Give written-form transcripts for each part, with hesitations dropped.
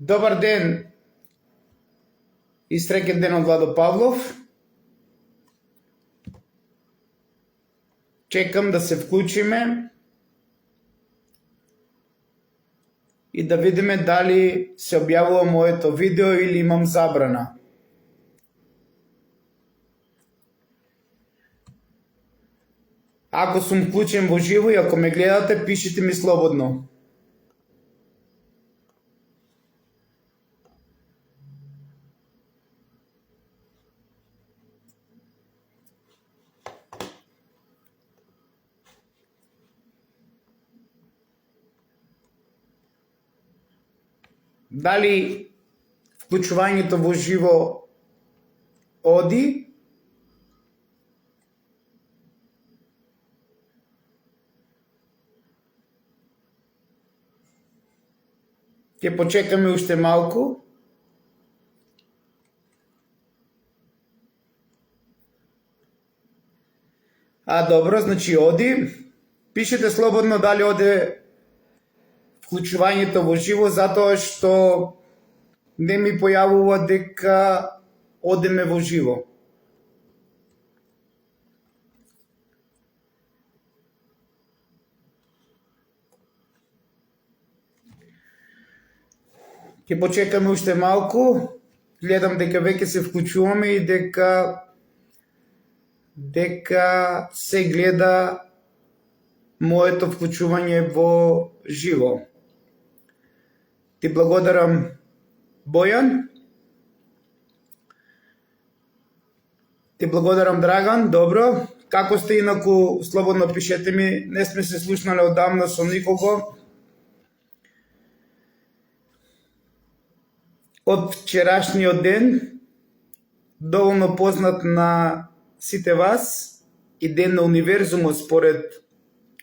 Добар ден и среќен ден од Владо Павлов. Чекам да се вклучиме и да видиме дали се објавува моето видео или имам забрана. Ако сум вклучен во живо и ако ме гледате, пишите ми слободно. Дали вклучувањето во живо оди? Ќе почекаме уште малку. Добро, значи оди. Пишете слободно дали оде вклучувањето во живо, затоа што не ми појавува дека одеме во живо. Ќе почекаме уште малку. Гледам дека веќе се вклучуваме и дека се гледа моето вклучување во живо. Ти благодарам, Бојан. Ти благодарам, Драган. Добро. Како сте инаку? Слободно пишете ми. Не сме се слушнале одамна со никого. Од вчерашниот ден, доволно познат на сите вас и ден на универзумот според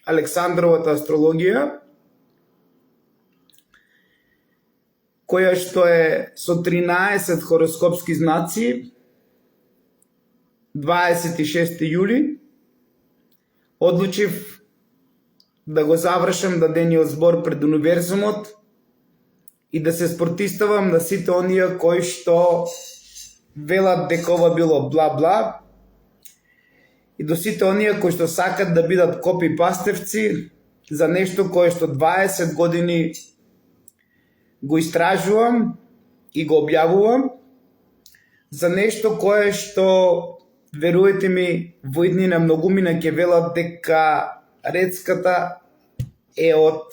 Александровата астрологија, која што е со 13 хороскопски знаци, 26 јули, одлучив да го завршам дадениот збор пред универзумот и да се спротиставам на сите оние кои што велат дека ова било бла-бла и до сите оние кои што сакат да бидат копи-пастевци за нешто кое што 20 години го истражувам и го објавувам, за нешто кое што, веруете ми, во иднина многумина ќе велат дека рецката е од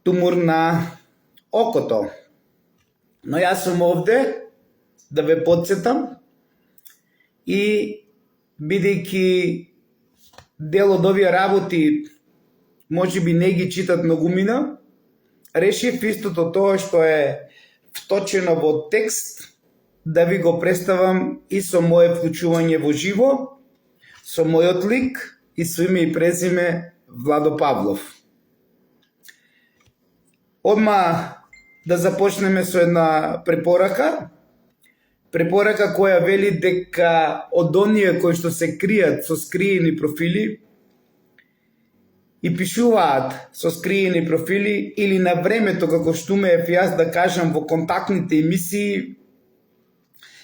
тумор на окото. Но јас сум овде да ве потсетам и бидејќи дел од овие работи можеби не ги читат многумина, решив истото тоа што е вточено во текст да ви го представам и со моје вклучување во живо, со мојот лик и со име и презиме Владо Павлов. Одма да започнеме со една препорака. Препорака која вели дека од оние кои што се кријат со скриени профили и пишуваат со скриени профили или на времето како што умеев јас да кажам во контактните емисии,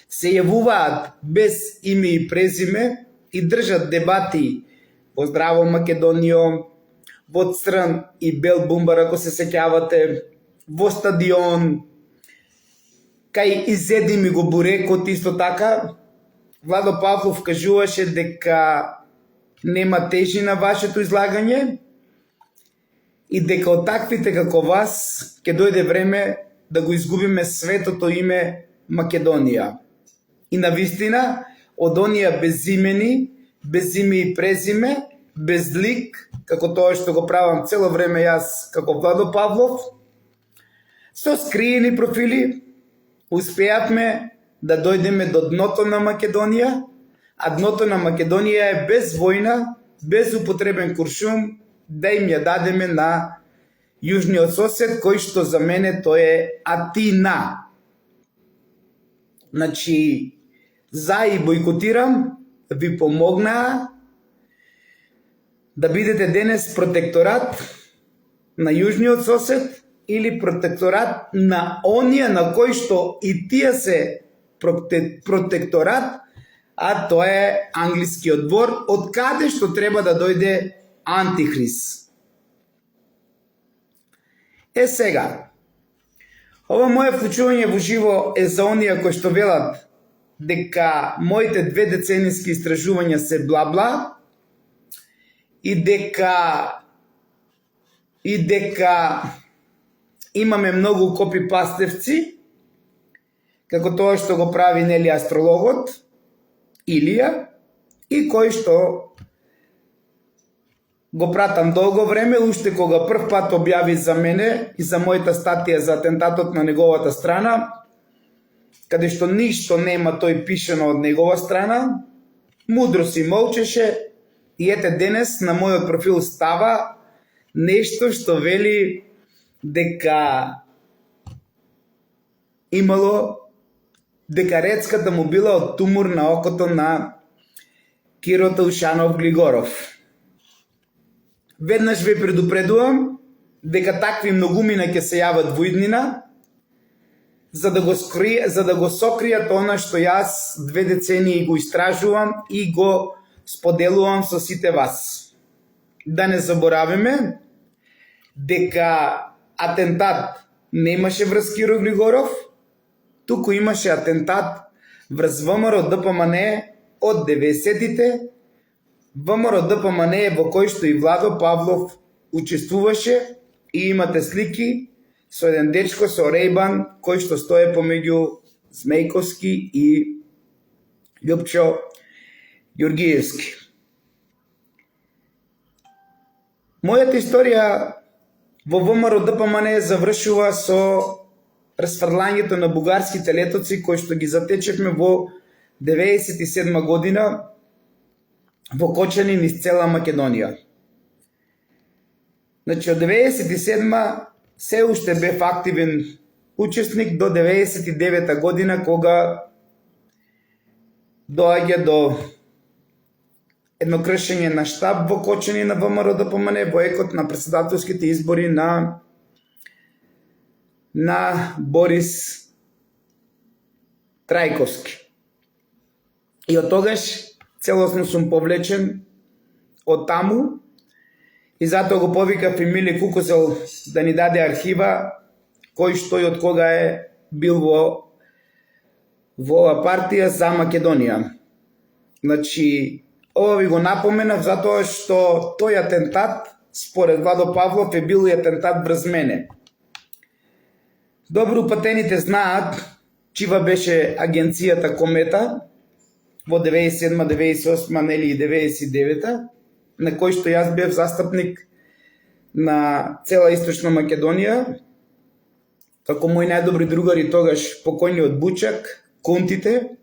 се јавуваат без име и презиме и држат дебати во Здраво Македонијо, во Црн и Бел Бумбар, ако се сеќавате, во Стадион, кај Изеди ми го бурекот исто така. Владо Павлов кажуваше дека нема тежина вашето излагање и дека од таквите како вас ќе дојде време да го изгубиме светото име Македонија. И навистина, од оние безимени, без име и презиме, без лик, како тоа што го правам цело време јас како Владо Павлов, со скриени профили, успеавме да дојдеме до дното на Македонија, а дното на Македонија е без војна, без употребен куршум, да им ја дадеме на јужниот сосед, кој што за мене тој е Атина. Значи, за и бойкотирам, ви помогнаа да бидете денес протекторат на јужниот сосед или протекторат на оние на кои што и тие се протекторат, а тоа е англискиот двор, од каде што треба да дојде Антихрист. Сега, ова моје вклучување во живо е за оние кои што велат дека моите 2 деценијски истражувања се бла-бла и дека имаме многу копипастевци, како тоа што го прави нели астрологот Илија, и кој што го пратам долго време, уште кога прв пат објави за мене и за мојата статија за атентатот на неговата страна, каде што ништо нема тој пишено од негова страна, мудро си молчеше и ете денес на мојот профил става нешто што вели дека рецката му била од тумор на окото на Киро Таушанов Глигоров. Веднаш ве предупредувам дека такви многумина ќе се јават во иднина, за да го сокријат она што јас 2 децении го истражувам и го споделувам со сите вас. Да не заборавиме дека атентат немаше врз Киро Глигоров, туку имаше атентат врз ВМРО ДПМН од 90-тите, ВМРО ДПМН во кој што и Владо Павлов учествуваше, и имате слики со еден дечко со Рейбан кој што стое помеѓу Змејковски и Љупчо Ѓоргиевски. Мојата историја во ВМРО ДПМН завршува со расфрлањето на бугарските летоци кои што ги затечевме во 1997 година во Кочани низ цела Македонија. Значи, од 1997 се уште бев активен учесник до 1999 година, кога доаѓа до едно кршење на штаб во Кочани на ВМРО ДПМН во екот на претседателските избори на Борис Трајковски. И од тогаш целосно сум повлечен од таму, и затоа го повикав Емиле Кукузел да ни даде архива кој што и од кога е бил во партија за Македонија. Значи, ова ви го напоменав затоа што тој атентат според Владо Павлов е бил и атентат врз мене. Добро упатените знаат чива беше агенцијата Комета во 97, 98, нели и 99, на кој што јас бев застапник на цела Источна Македонија, како мои најдобри другари тогаш покојниот Бучак, Кунтите,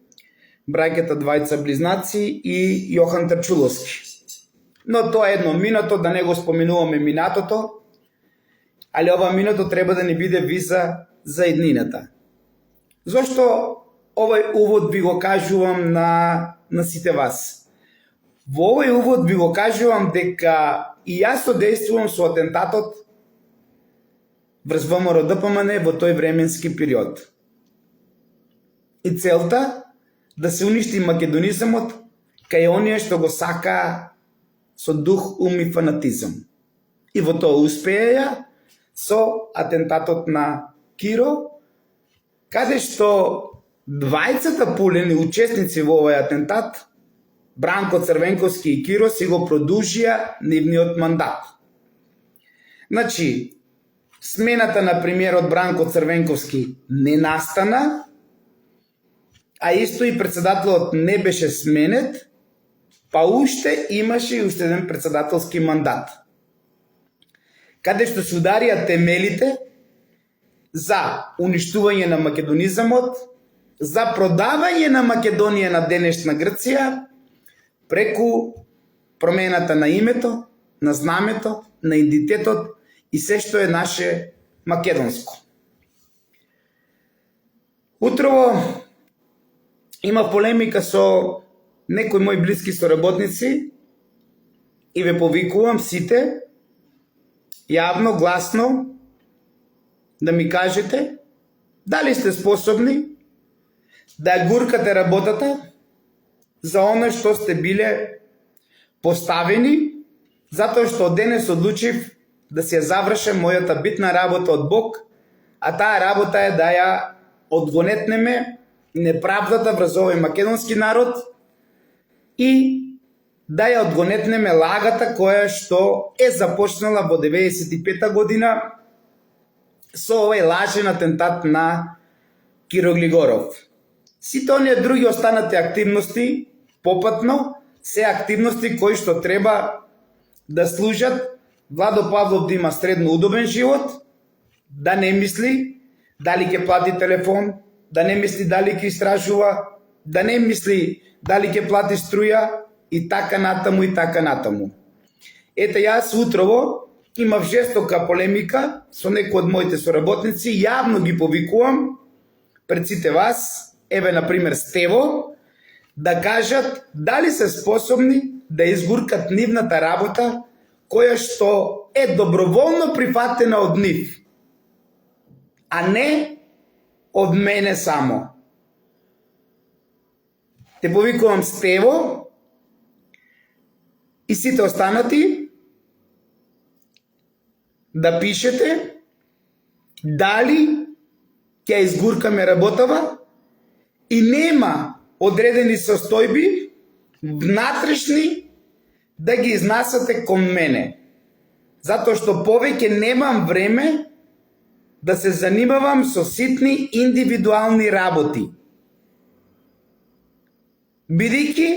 браќата двајца близнаци и Јохан Трчуловски. Но тоа е едно минато, да не го споменуваме минатото, али ова минато треба да ни биде виза за иднината. Зошто овој увод ви го кажувам на сите вас? Во овој увод ви го кажувам дека и јас содействувам со атентатот врз ВМРО ДПМН во тој временски период. И целта да се уништи македонизмот кај оние што го сака со дух, ум и фанатизам. И во тоа успеја со атентатот на Киро, каде што двајцата пулени учесници во овој атентат, Бранко Црвенковски и Киро, си го продужија нивниот мандат. Значи, смената на премиерот Бранко Црвенковски не настана, а исто и председателот не беше сменет, па уште имаше и уште еден председателски мандат, каде што се ударија темелите за уништување на македонизмот, за продавање на Македонија на денешна Грција, преку промената на името, на знамето, на идентитетот и се што е наше македонско. Утрово има полемика со некои мои блиски соработници и ве повикувам сите јавно, гласно, да ми кажете дали сте способни да ја гуркате работата за оно што сте биле поставени, затоа што денес одлучив да се завршам мојата битна работа од Бог, а таа работа е да ја одгонетнеме неправдата врз овој македонски народ и да ја одгонетнеме лагата која што е започнала во 95-та година со овој лажен атентат на Киро Глигоров. Сите оние други останати активности попатно се активности кои што треба да служат Владо Павлов да има средно удобен живот, да не мисли дали ќе плати телефон, да не мисли дали ќе истражува, да не мисли дали ќе плати струја и така натаму и така натаму. Ете, јас утрово имав жестока полемика со некои од моите соработници, јавно ги повикувам пред сите вас, еве например Стево, да кажат дали се способни да изгуркат нивната работа која што е доброволно прифатена од нив, а не од мене само. Те повикувам Стево и сите останати да пишете дали ќе изгуркаме работава и нема одредени состојби внатрешни да ги изнасате кон мене. Затоа што повеќе немам време да се занимавам со ситни индивидуални работи. Бидејќи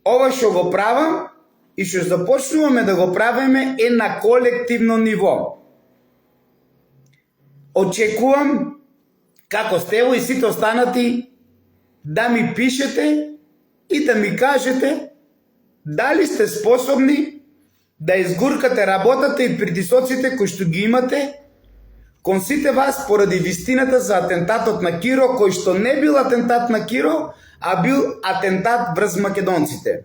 ова што го правам и што започнуваме да го правиме е на колективно ниво. Очекувам како Стево и сите останати да ми пишете и да ми кажете дали сте способни да изгуркате работата и притисоците кои што ги имате кон сите вас поради вистината за атентатот на Киро, кој што не бил атентат на Киро, а бил атентат врз македонците.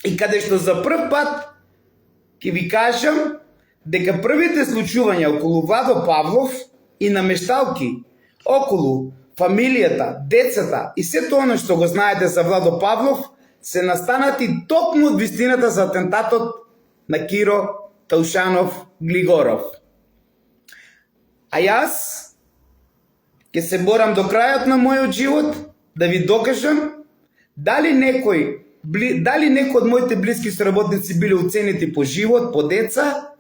И каде што за прв пат ќе ви кажам дека првите случувања околу Владо Павлов и намешталки околу фамилијата, децата и сето оно што го знаете за Владо Павлов се настанати токму од вистината за атентатот на Киро Таушанов Глигоров. А јас ќе се борам до крајот на мојот живот да ви докажам дали некој од моите блиски соработници биле уценети по живот, по деца,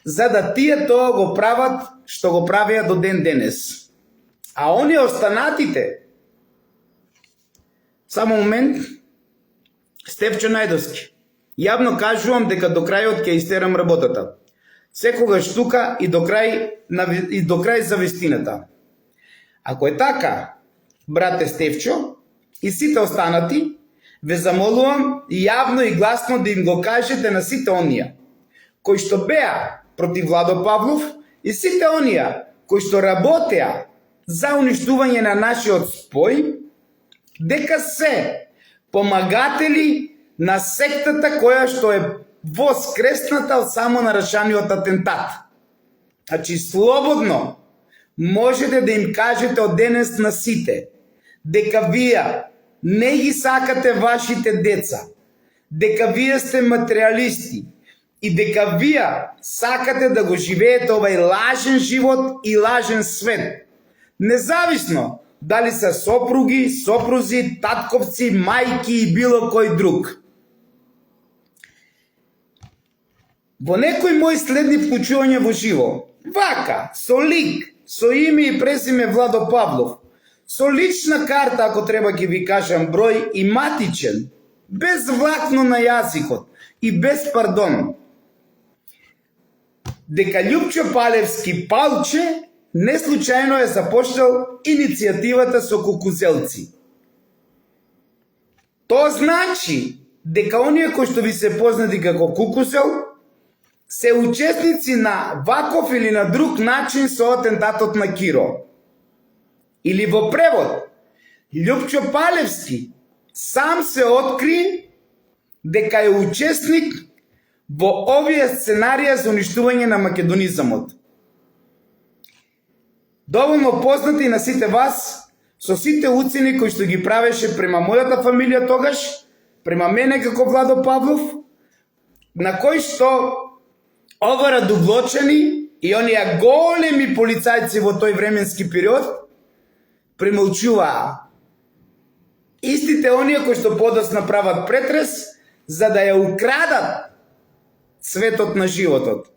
за да тие тоа го прават што го правеа до ден денес. А оние останатите, само момент, Стефчо Најдовски, јавно кажувам дека до крајот ќе истерам работата. Секогаш тука и до крај за вистината. Ако е така, брате Стефчо и сите останати, ве замолувам јавно и гласно да им го кажете на сите оние кои што беа против Владо Павлов и сите оние кои што работеа за уништување на нашиот спој, дека се помагатели на сектата која што е воскресната од само нарашаниот атентат. Значи, слободно можете да им кажете од денес на сите дека вие не ги сакате вашите деца, дека вие сте материалисти и дека вие сакате да го живеете овај лажен живот и лажен свет. Независно дали се сопруги, сопрузи, татковци, мајки и било кој друг. Во некој мој следни вклучување во живо, вака, со лик, со име и презиме Владо Павлов, со лична карта, ако треба ќе ви кажам број и матичен, без влакно на јазикот и без пардон, дека Љупчо Палевски Палче не случајно е започнал иницијативата со Кукузелци. Тоа значи дека оние кои што ви се познати како Кукузел се учесници на ваков или на друг начин со атентатот на Киро. Или во превод, Љупчо Палевски сам се откри дека е учесник во овие сценарија за уништување на македонизамот. доволно познати на сите вас, со сите уцени кои што ги правеше према мојата фамилија тогаш, према мене како Владо Павлов, на кои што ова радуглочени и оние големи полицајци во тој временски период премолчуваа. Истите оние кои што подоцна прават претрес за да ја украдат цветот на животот.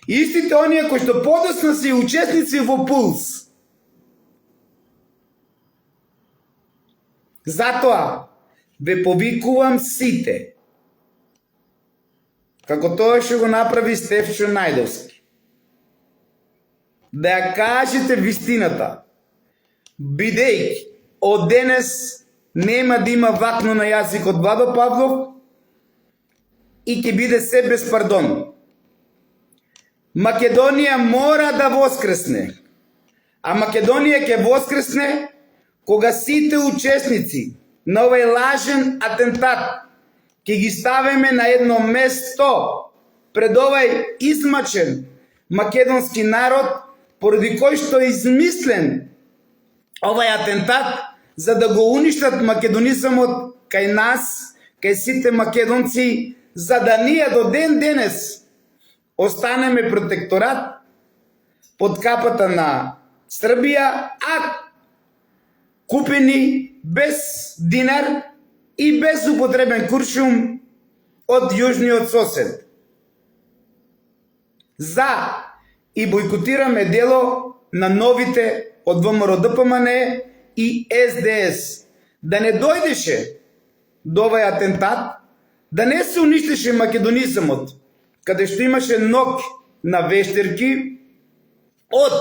Истите оние кои што подоцна се учесници во Пулс. Затоа ве повикувам сите, како тоа што го направи Стефчо Најдовски, да ја кажете вистината, бидејќи од денес нема да има вакно на јазикот Владо Павлов и ќе биде се без пардон. Македонија мора да воскресне, а Македонија ќе воскресне кога сите учесници на овој лажен атентат ќе ги ставиме на едно место пред овај измачен македонски народ, поради кој што е измислен овај атентат за да го уништат македонизмот кај нас, кај сите македонци, за да ние до ден денес останеме протекторат под капата на Србија, а купени без динар и без употребен куршум од јужниот сосед. За и бойкотираме дело на новите од ВМРО-ДПМН и СДС. Да не дојдеше до овај атентат, да не се уништеше македонизмот, каде што имаше ног на вештерки од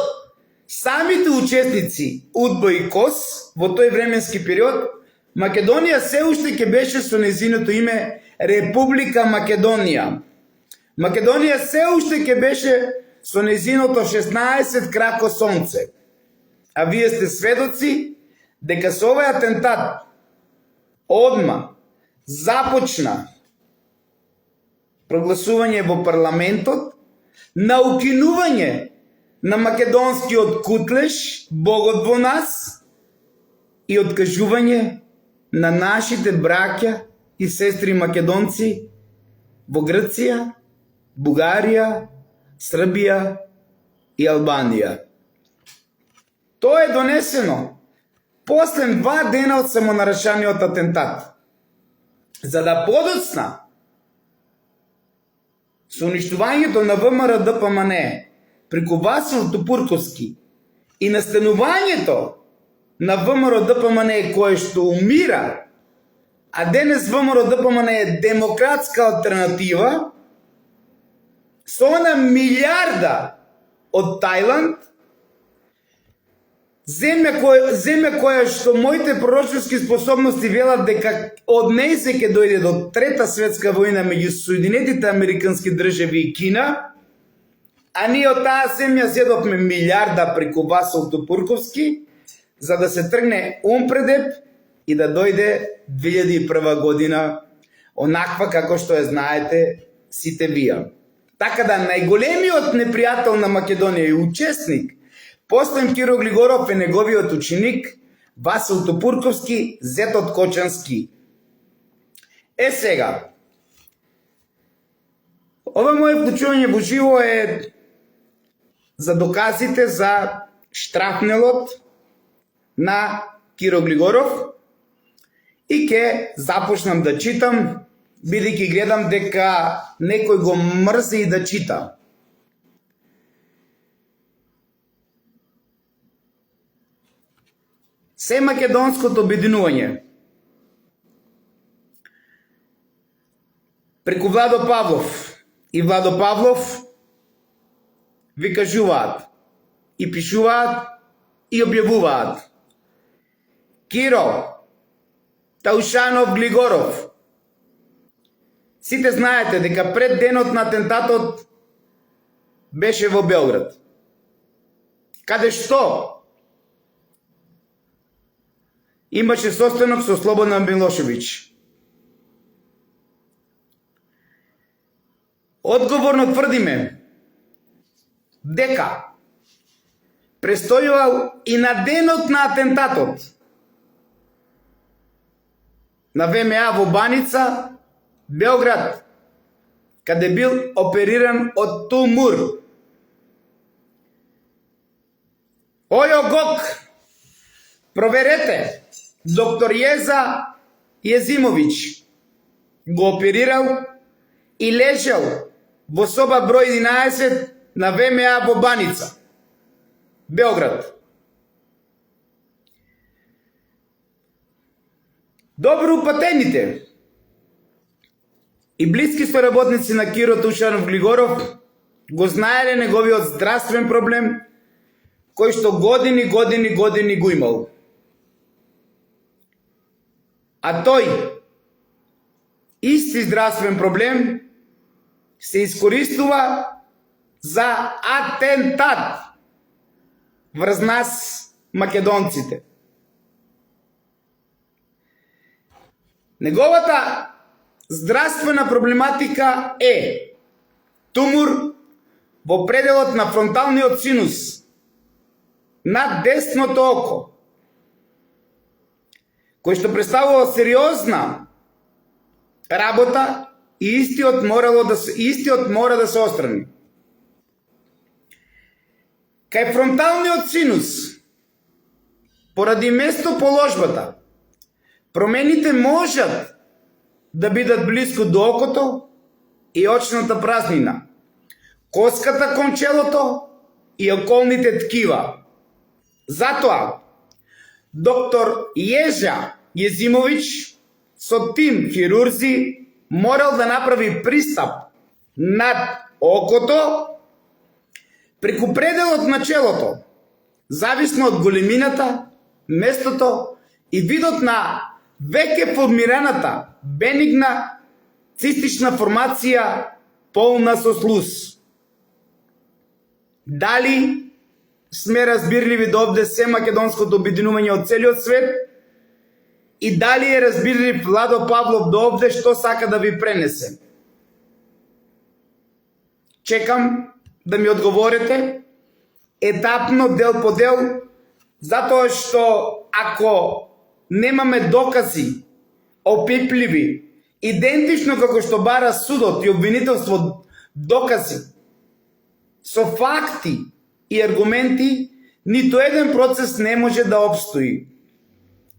самите учесници УДБА и КОС во тој временски период, Македонија се уште ќе беше со нејзиното име Република Македонија. Македонија се уште ќе беше со нејзиното 16 крако сонце. А вие сте сведоци дека со овој атентат одма започна прогласување во парламентот на укинување на македонскиот кутлеш, Богот во нас, и откажување на нашите браќа и сестри македонци во Грција, Бугарија, Србија и Албанија. Тоа е донесено после 2 дена од самонарашаниот атентат. За да подоцна со уништувањето на ВМРО-ДПМН преку Васил Тупурковски и настанувањето на ВМРО-ДПМН кое што умира, а денес ВМРО-ДПМН е демократска алтернатива, со она милиарда од Тајланд, земја која што моите пророчески способности велат дека од неј се ќе дојде до трета светска војна меѓу Соединетите Американски држави и Кина, а ние од таа земја зедовме милиарда преку Васил Тупурковски, за да се тргне умпредеп и да дојде 2001 година, онаква како што ја знаете сите вие. Така да најголемиот непријател на Македонија и учесник, Постен Киро Глигоров е неговиот ученик Васил Тупурковски, зетот Кочански. Е сега, ова моје вклучување во живо е за доказите за штрапнелот на Киро Глигоров и ќе започнам да читам, бидејќи гледам дека некој го мрзи и да чита. Се македонското обединување преку Владо Павлов и Владо Павлов ви кажуваат и пишуваат и објавуваат. Киро Таушанов Глигоров. Сите знаете дека пред денот на атентатот беше во Белград, каде што имаше состанок со Слободан Милошевиќ. Одговорно тврдиме дека престојувал и на денот на атентатот на ВМА во Баница, Белград, каде бил опериран од тумор. ОЈО-ГОК, проверете, доктор Језа Језимовиќ го оперирал и лежал во соба број 11 на ВМА во Баница, Белград. Добро упатените и блиски соработници на Киро Тушанов Глигоров го знаеле неговиот здравствен проблем, кој што години го имал. А тој исти здравствен проблем се искористува за атентат врз нас македонците. Неговата здравствена проблематика е тумор во пределот на фронталниот синус над десното око, кој што представува сериозна работа и истиот мора да се отстрани. Кај фронталниот синус, поради местоположбата, промените можат да бидат близко до окото и очната празнина, коската кон челото и околните ткива. Затоа, доктор Језа Језимовиќ со тим хирурзи морал да направи пристап над окото преку пределот на челото, зависно од големината, местото и видот на веќе формираната бенигна цистична формација полна со слуз. Дали сме разбирливи до овде се македонското обединување од целиот свет и дали е разбирлив Владо Павлов до овде што сака да ви пренесе? Чекам да ми одговорите етапно, дел по дел, затоа што ако немаме докази опипливи, идентично како што бара судот и обвинителство докази со факти и аргументи, ниту еден процес не може да обстои.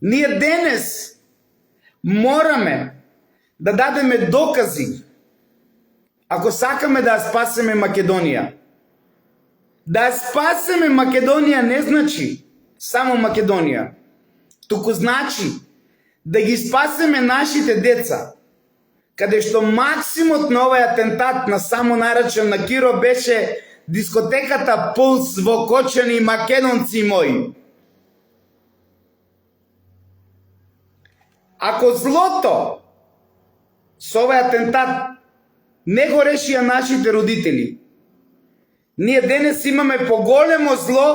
Ние денес мораме да дадеме докази ако сакаме да спасеме Македонија. Да спасеме Македонија не значи само Македонија, туку значи да ги спасеме нашите деца, каде што максимот на овој атентат на само наречен на Киро беше дискотеката Пулс во Кочани, македонци мои. Ако злото со овој атентат не го решија нашите родители, ние денес имаме поголемо зло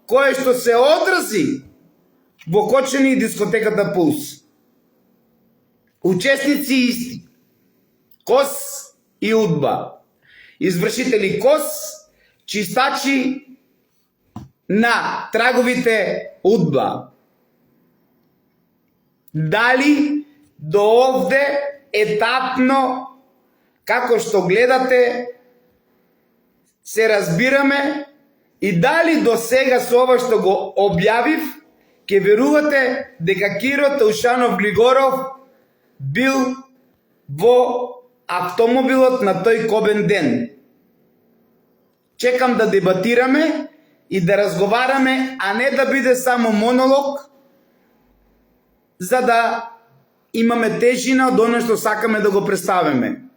кое што се одрази во Кочани и дискотеката Пулс. Учесници исти, КОС и УДБА, извршители КОС, чистачи на траговите УДБА. Дали до овде етапно, како што гледате, се разбираме и дали до сега со ова што го објавив, ќе верувате дека Киро Таушанов Глигоров бил во автомобилот на тој кобен ден. Чекам да дебатираме и да разговараме, а не да биде само монолог, за да имаме тежина од оно што сакаме да го представиме.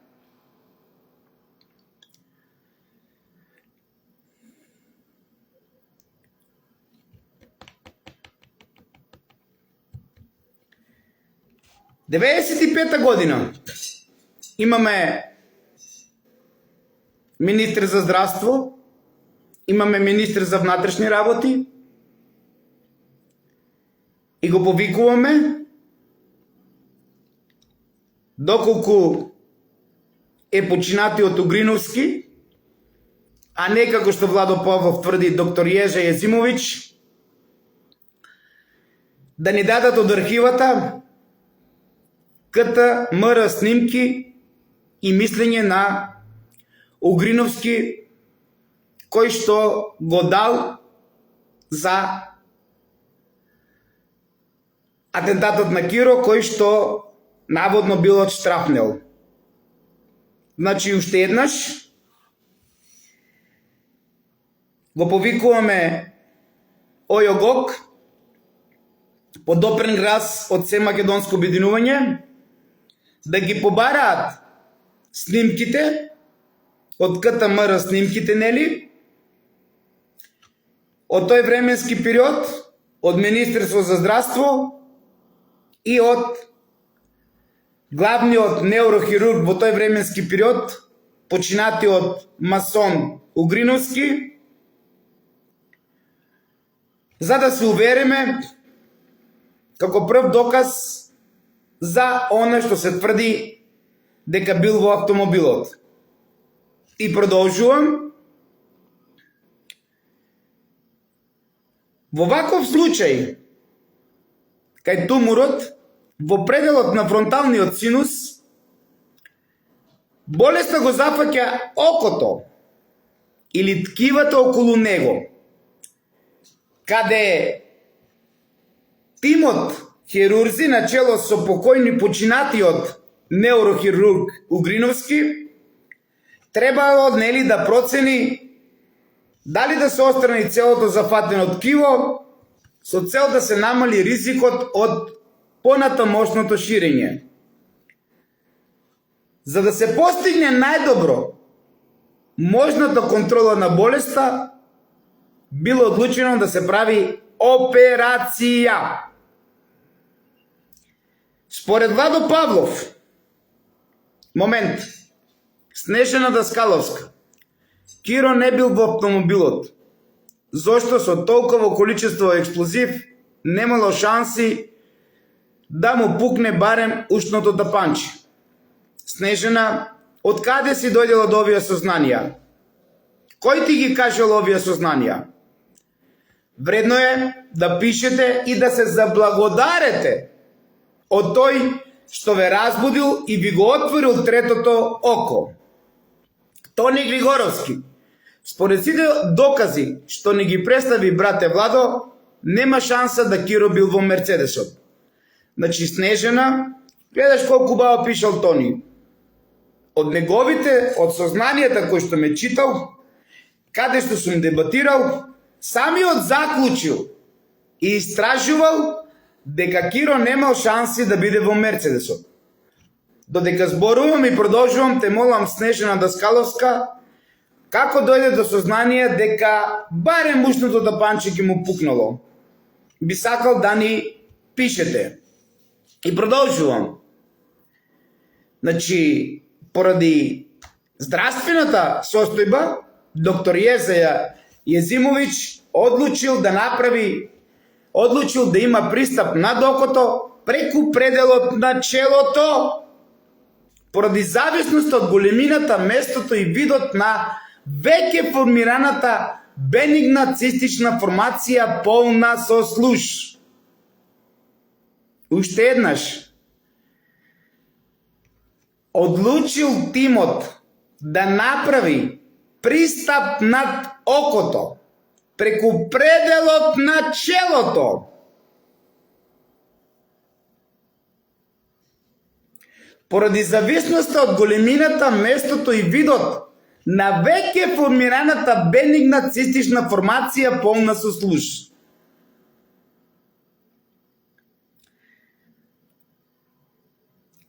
В 1995 година имаме министр за здравство, имаме министр за внатрешни работи и го повикуваме доколку е починатиот Угриновски а не како што Владо Павлов тврди доктор Јежа Језимовиќ, да ни дадат од архивата КТМР снимки и мислење на Угриновски, кој што го дал за атентатот на Киро, кој што наводно бил отштрафнел. Значи, уште еднаш го повикуваме ОЈО-ГОК по допрен глас од Се македонско обединување да ги побараат снимките од КТМР снимките, нели? Од тој временски период, од Министерство за здравство и од главниот неурохирург во тој временски период, починатиот масон Угриновски, за да се увериме како прв доказ за оно што се тврди дека бил во автомобилот. И продолжувам. Во ваков случај, кај туморот, во пределот на фронталниот синус, болеста го зафаќа окото или ткивата околу него, каде тимот хирурзи на чело со покојни починатиот неурохирург Угриновски требало, нели, да процени дали да се отстрани целото зафатено ткиво со цел да се намали ризикот од понатамошното ширење. За да се постигне најдобро можната контрола на болеста, било одлучено да се прави операција. Според Владо Павлов, момент, Снежана Даскаловска, Киро не бил во автомобилот, зошто со толково количество експлозив немало шанси да му пукне барем ушното тапанче. Снежана, од каде си дојдела до овие сознанија? Кој ти ги кажал овие сознанија? Вредно е да пишете и да се заблагодарете од тој што ве разбудил и ви го отворил третото око. Тони Григоровски, според сите докази што ни ги представи брате Владо, нема шанса да Киро бил во Мерцедесот. Значи, Снежана, гледаш колку баво пишал Тони. Од неговите, од сознанијата кои што ме читал, каде што сум дебатирал, самиот заклучил и истражувал дека Киро немал шанси да биде во Мерцедесот. Додека зборувам и продолжувам, те молам Снежана Даскаловска, како дојде до сознание дека барем ушното тапанче ќе му пукнало. Би сакал да ни пишете. И продолжувам. Значи, поради здравствената состојба, доктор Јежа Језимовиќ одлучил да има пристап над окото преку пределот на челото, поради зависност од големината, местото и видот на веќе формираната бенигна цистична формација полна со слуш. Уште еднаш, одлучил тимот да направи пристап над окото преку пределот на челото. Поради зависноста од големината, местото и видот на веќе формираната бенигна цистична формација полна со слуш.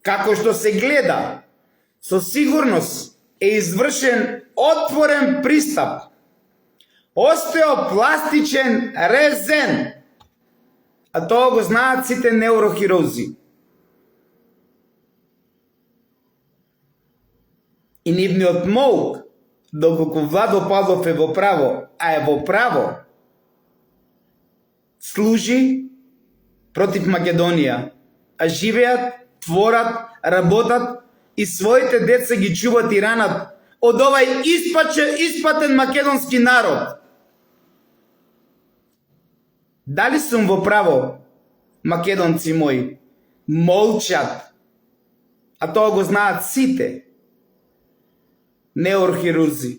Како што се гледа, со сигурност е извршен отворен пристап, остеопластичен резен, а тоа го знаат сите неурохирузи. И нивниот молк, доколку Владо Павлов е во право, а е во право, служи против Македонија, а живеат, творат, работат и своите деца ги чуват и ранат од овај испатен македонски народ. Дали сум во право, македонци мои? Молчат. А тоа го знаат сите неурохирурзи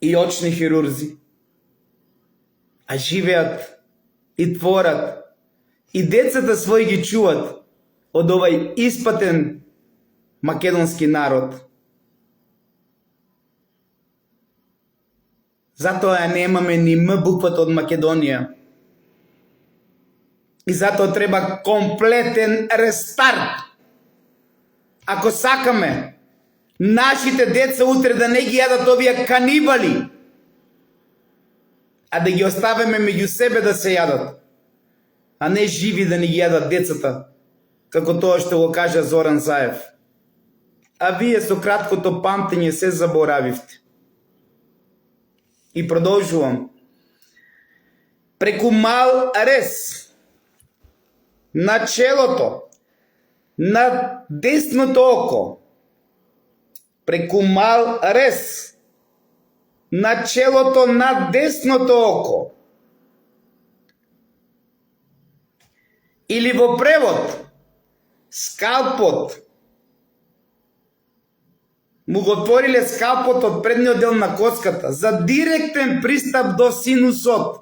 и очни хирурзи. А живеат и творат и децата своји ги чуват од овај испатен македонски народ. Затоа немаме ни М буквата од Македонија. И затоа треба комплетен рестарт. Ако сакаме нашите деца утре да не ги јадат овие канибали, а да ги оставиме меѓу себе да се јадат, а не живи да ни ги јадат децата, како тоа што го кажа Зоран Заев. А вие со краткото памтење се заборавивте. И продолжувам. Преку мал рез на челото на десното око, преку мал рез на челото на десното око, или во превод скалпот, му го отвориле скалпот од предниот дел на коската за директен пристап до синусот,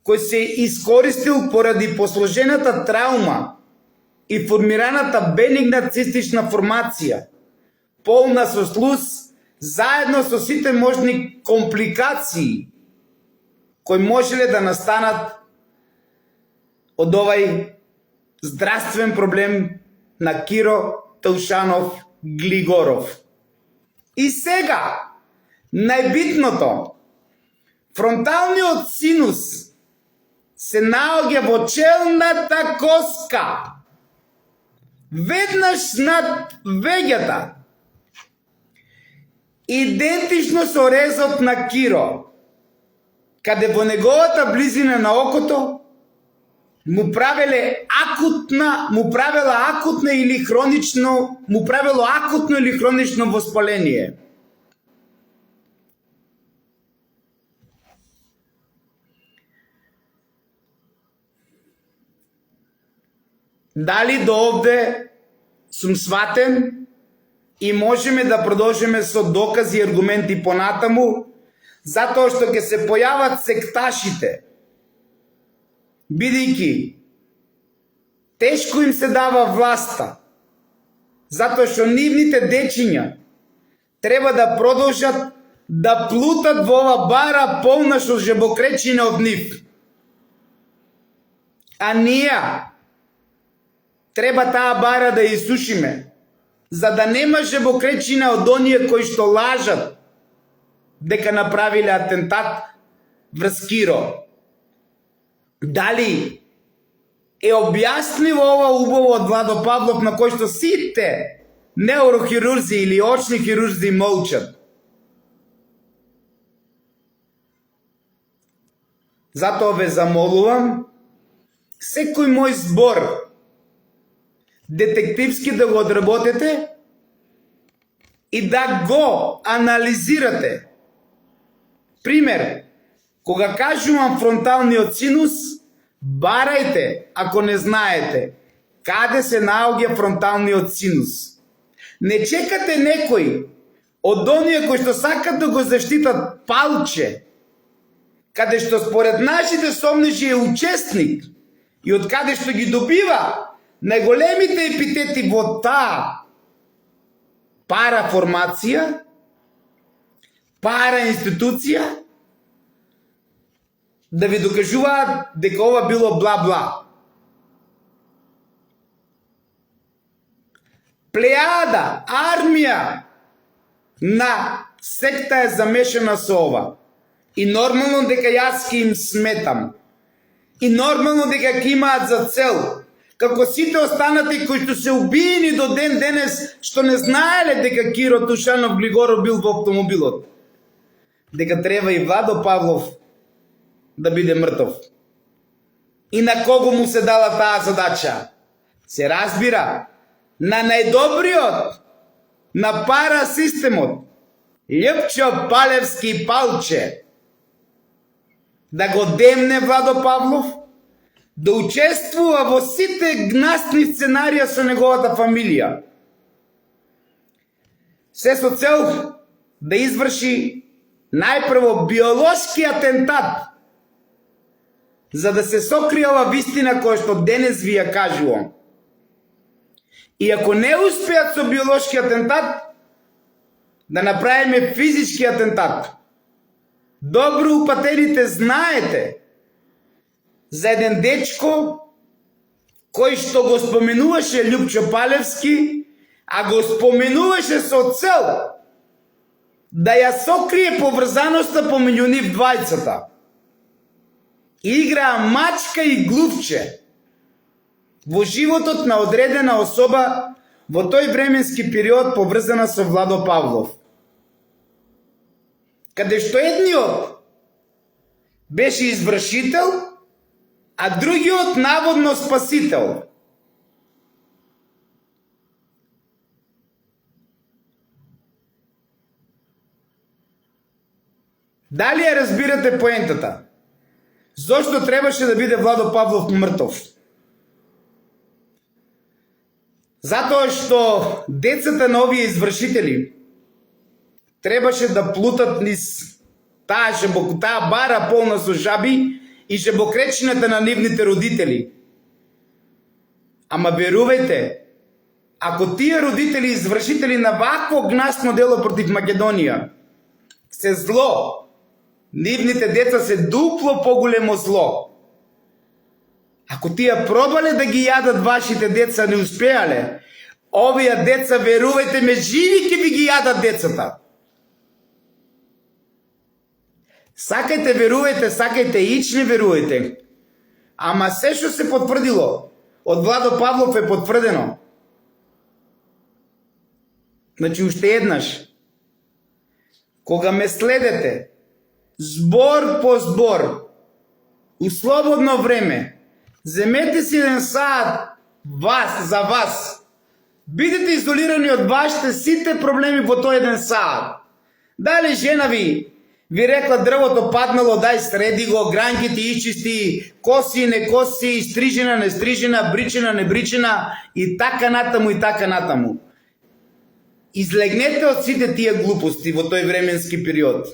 кој се искористил поради посложената траума и формираната бенигна цистична формација, полна со слуз, заедно со сите можни компликации кои можеле да настанат од овај здравствен проблем на Киро Таушанов Глигоров. И сега, најбитното, фронталниот синус се наоѓа во челната коска, веднаш над веѓата, идентично со резот на Киро, каде во неговата близина на окото му правело акутно или хронично воспаление. Дали до овде сум сватен и можеме да продолжиме со докази и аргументи понатаму, затоа што ќе се појават секташите, бидејќи тешко им се дава власта, затоа што нивните дечиња треба да продолжат да плутат во ова бара полна со жебокречина од нив. А ние треба таа бара да ја исушиме, за да нема жебокречина од оние кои што лажат дека направиле атентат врз Киро. Дали е објаснливо ова убаво од Владо Павлов, на кој што сите неурохирурзи или очни хирурзи молчат? Затоа ве замолувам, секој мој збор детективски да го одработите и да го анализирате. Пример, кога кажувам фронталниот синус, барајте, ако не знаете, каде се наоѓа фронталниот синус. Не чекате некој од оние кои што сакат да го заштитат палче, каде што според нашите сомнежи е учесник и од каде што ги добива најголемите епитети во таа параформација, параинституција, да ви докажуваат дека ова било бла-бла. Плејада, армија на секта е замешана со ова. И нормално дека јас ке им сметам. И нормално дека ќе имаат за цел, како сите останати кои што се убиени до ден денес, што не знаеле дека Киро Таушанов Глигоров бил во автомобилот. Дека треба и Владо Павлов да биде мртов. И на кого му се дала таа задача? Се разбира, на најдобриот на парасистемот, Лјупчо Палевски Палче, да го демне Владо Павлов, да учествува во сите гнасни сценарија со неговата фамилија. Се со цел да изврши најпрво биолошки атентат, за да се сокрие ова вистина која што денес ви ја кажувам. И ако не успеат со биолошки атентат, да направиме физички атентат. Добро упатените знаете за еден дечко кој што го споменуваше Лјупчо Палевски, а го споменуваше со цел да ја сокрие поврзаноста помеѓу нив двајцата. Играа мачка и глувче во животот на одредена особа во тој временски период поврзана со Владо Павлов. Каде што едниот беше извршител, а другиот наводно спасител. Дали ја разбирате поентата? Зошто требаше да биде Владо Павлов мртов? Затоа што децата на овие извршители требаше да плутат низ таа бара полна со жаби и жабокречината на нивните родители. Ама верувајте, ако тие родители извршители на вакво гнасно дело против Македонија се зло, нивните деца се дупло поголемо зло. Ако тие пробале да ги јадат вашите деца, не успеале, овие деца, верувајте ме, живи ќе ви ги јадат децата. Сакајте, верувајте, сакајте, ич не верувајте. Ама се што се потврдило од Владо Павлов е потврдено. Значи, уште еднаш, кога ме следете, збор по збор, у слободно време, земете си еден саат за вас. Бидете изолирани од вашите сите проблеми во тој еден саат. Дали жена ви рекла дрвото паднало, дај среди го, гранките исчисти, коси не коси, стрижена не стрижена, бричена не бричена и така натаму и така натаму. Излегнете од сите тие глупости во тој временски период.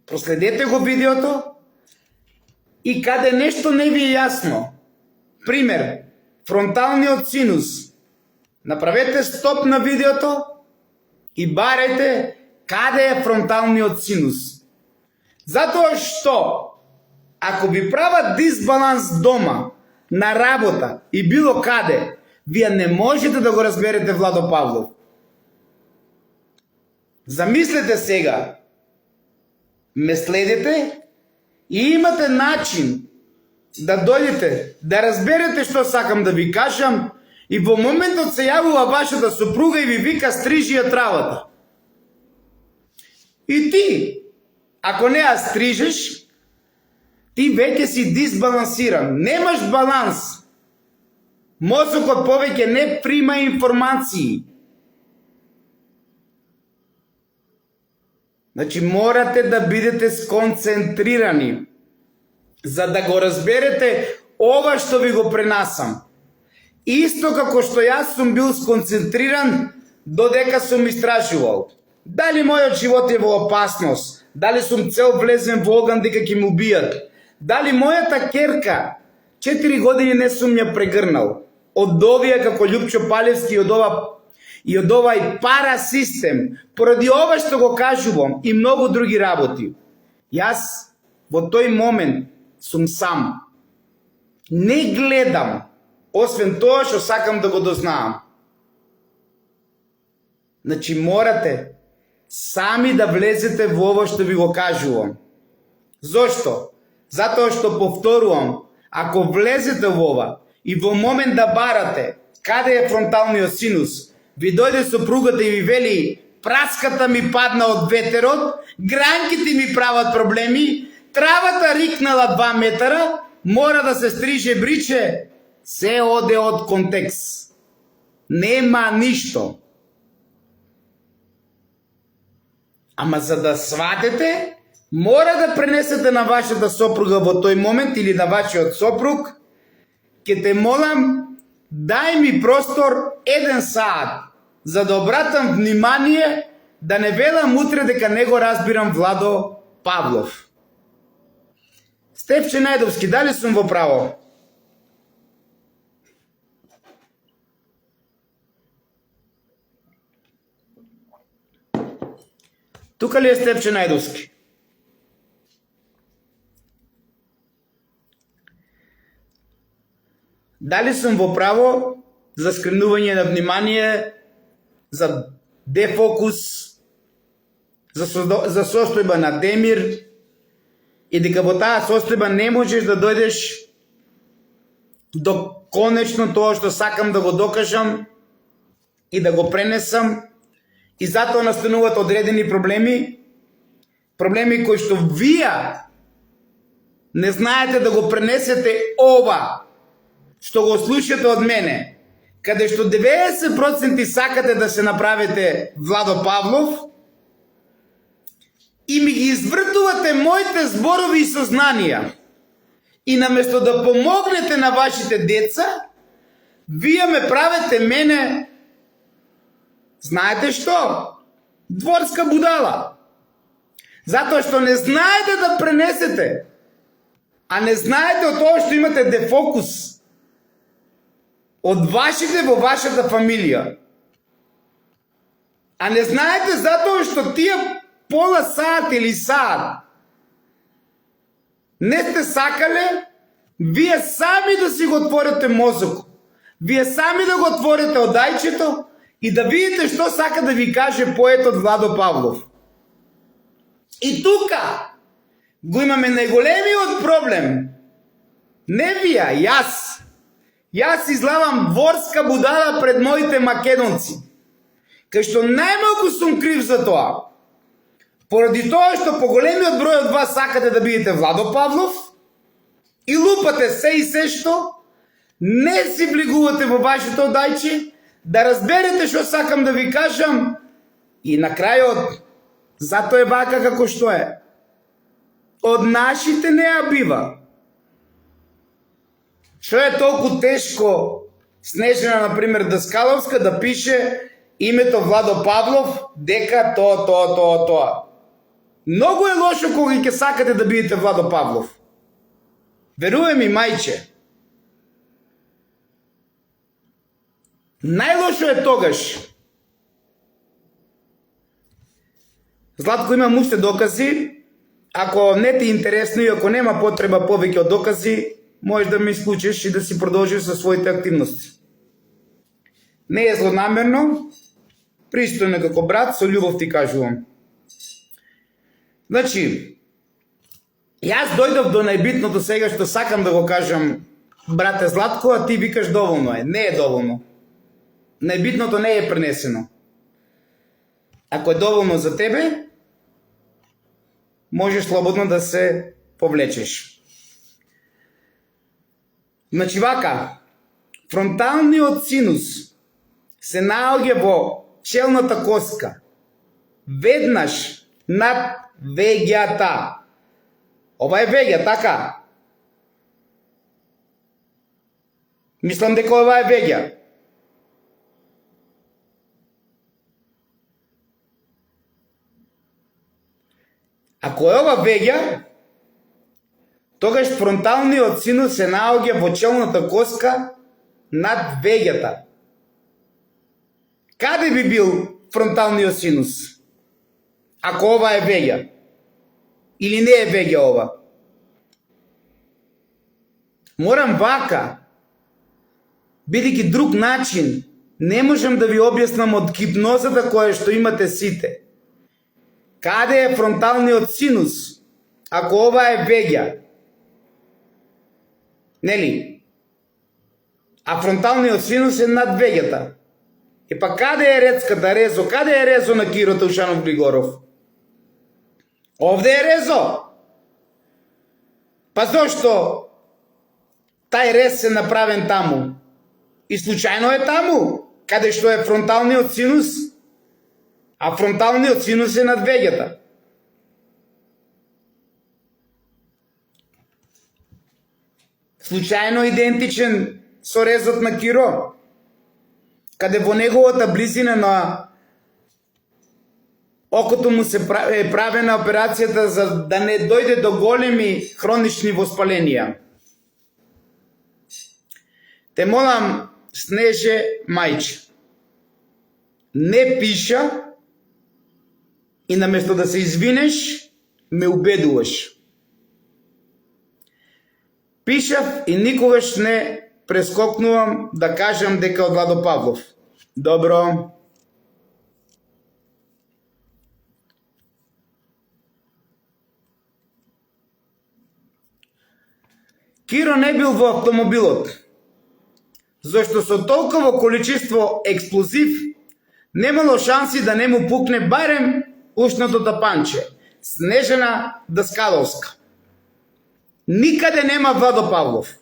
Проследете го видеото и каде нешто не ви е јасно. Пример, фронталниот синус. Направете стоп на видеото и барајте каде е фронталниот синус. Затоа што, ако ви прават дисбаланс дома, на работа и било каде, вие не можете да го разберете Владо Павлов. Замислете сега, ме следите и имате начин да дојдете, да разберете што сакам да ви кажам и во моментот се јавува вашата супруга и ви вика стрижи ја травата. И ти, ако не ја стрижеш, ти веќе си дисбалансиран, немаш баланс. Мозокот повеќе не прима информации. Значи, морате да бидете сконцентрирани, за да го разберете ова што ви го пренасам. Исто како што јас сум бил сконцентриран додека сум истражувал. Дали мојот живот е во опасност, дали сум цел влезен во оган дека ќе ме убијат, дали мојата керка 4 години не сум ја прегрнал од овие како Лјупчо Палевски и од овај парасистем, поради ова што го кажувам и многу други работи. Јас во тој момент сум сам. Не гледам, освен тоа што сакам да го дознаам. Значи морате сами да влезете во ова што ви го кажувам. Зошто? Затоа што повторувам, ако влезете во ова и во момент да барате каде е фронталниот синус, ви дојде сопругата и ви вели праската ми падна од ветерот, гранките ми прават проблеми, травата рикнала 2 метара, мора да се стриже бриче, се оде од контекст. Нема ништо. Ама за да сватите, мора да пренесете на вашата сопруга во тој момент или на вашиот сопруг, ќе те молам, дај ми простор 1 саат, за да обратам внимание, да не велам утре дека не го разбирам Владо Павлов. Стефче Најдовски, дали сум во право? Тука ли е Стефче Најдовски? Дали сум во право за скренување на внимание, за дефокус, за состојба на демир и дека во таа состојба не можеш да дојдеш до конечно тоа што сакам да го докажам и да го пренесам, и затоа настануваат одредени проблеми кои што вие не знаете да го пренесете ова што го слушате од мене, каде што 90% сакате да се направите Владо Павлов и ми ги извртувате моите зборови и сознанија. И наместо да помогнете на вашите деца, вие ме правите мене, знаете што? Дворска будала. Затоа што не знаете да пренесете, а не знаете од тоа што имате дефокус од вашите во вашата фамилија. А не знаете затоа што тие пола саат или саат не сте сакале вие сами да си го отворите мозок, вие сами да го отворите одајчето и да видите што сака да ви каже поетот Владо Павлов. И тука го имаме најголемиот проблем. Не вие, јас. Јас излавам дворска будала пред моите македонци, кај што најмалку сум крив за тоа. Поради тоа што поголемиот број од вас сакате да бидете Владо Павлов и лупате се и се што, не си влегувате во вашето одајче, да разберете што сакам да ви кажам и на крајот, затоа е вака како што е. Од нашите не ја бива. Што е толку тешко Снежана, например, Даскаловска да пише името Владо Павлов дека тоа. Многу е лошо кога ќе сакате да бидете Владо Павлов. Веруе ми, мајче. Најлошо е тогаш. Златко, имам уште докази. Ако не ти интересно и ако нема потреба повеќе од докази, можеш да ме исклучиш и да си продолжиш со своите активности. Не е злонамерно, пристојно како брат, со љубов ти кажувам. Значи, јас дојдов до најбитното сега што сакам да го кажам, брате Златко, а ти викаш доволно е. Не е доволно. Најбитното не е пренесено. Ако е доволно за тебе, можеш слободно да се повлечеш. Значи вака, фронталниот синус се наоѓа во челната коска, веднаш над веѓата. Ова е веѓа, така? Мислам дека ова е веѓа. Ако е ова веѓа, тогаш фронталниот синус се наоѓа во челната коска над веѓата. Каде би бил фронталниот синус? Ако ова е веѓа? Или не е веѓа ова? Морам вака, бидејќи друг начин не можам да ви објаснам од гипнозата која што имате сите. Каде е фронталниот синус? Ако ова е веѓа? Нели? А фронталниот синус е над веѓата. И па каде е рецката резо? Каде е резо на Киро Таушанов Григоров? Овде е резо. Па зошто тај рез се направен таму? И случајно е таму? каде што е фронталниот синус, а фронталниот синус е над вегата. Случајно идентичен со резот на Киро, каде во неговата близина на окото му се е правена операцијата за да не дојде до големи хронични воспаленија. Те молам, Снеже мајче, не пиша и наместо да се извинеш, ме убедуваш. Пишав и никогаш не прескокнувам да кажам дека од Владо Павлов. Добро. Киро не бил во автомобилот, зашто со толково количество експлозив немало шанси да не му пукне барем ушното тапанче. Снежана Даскаловска. Никаде нема Владо Павлов.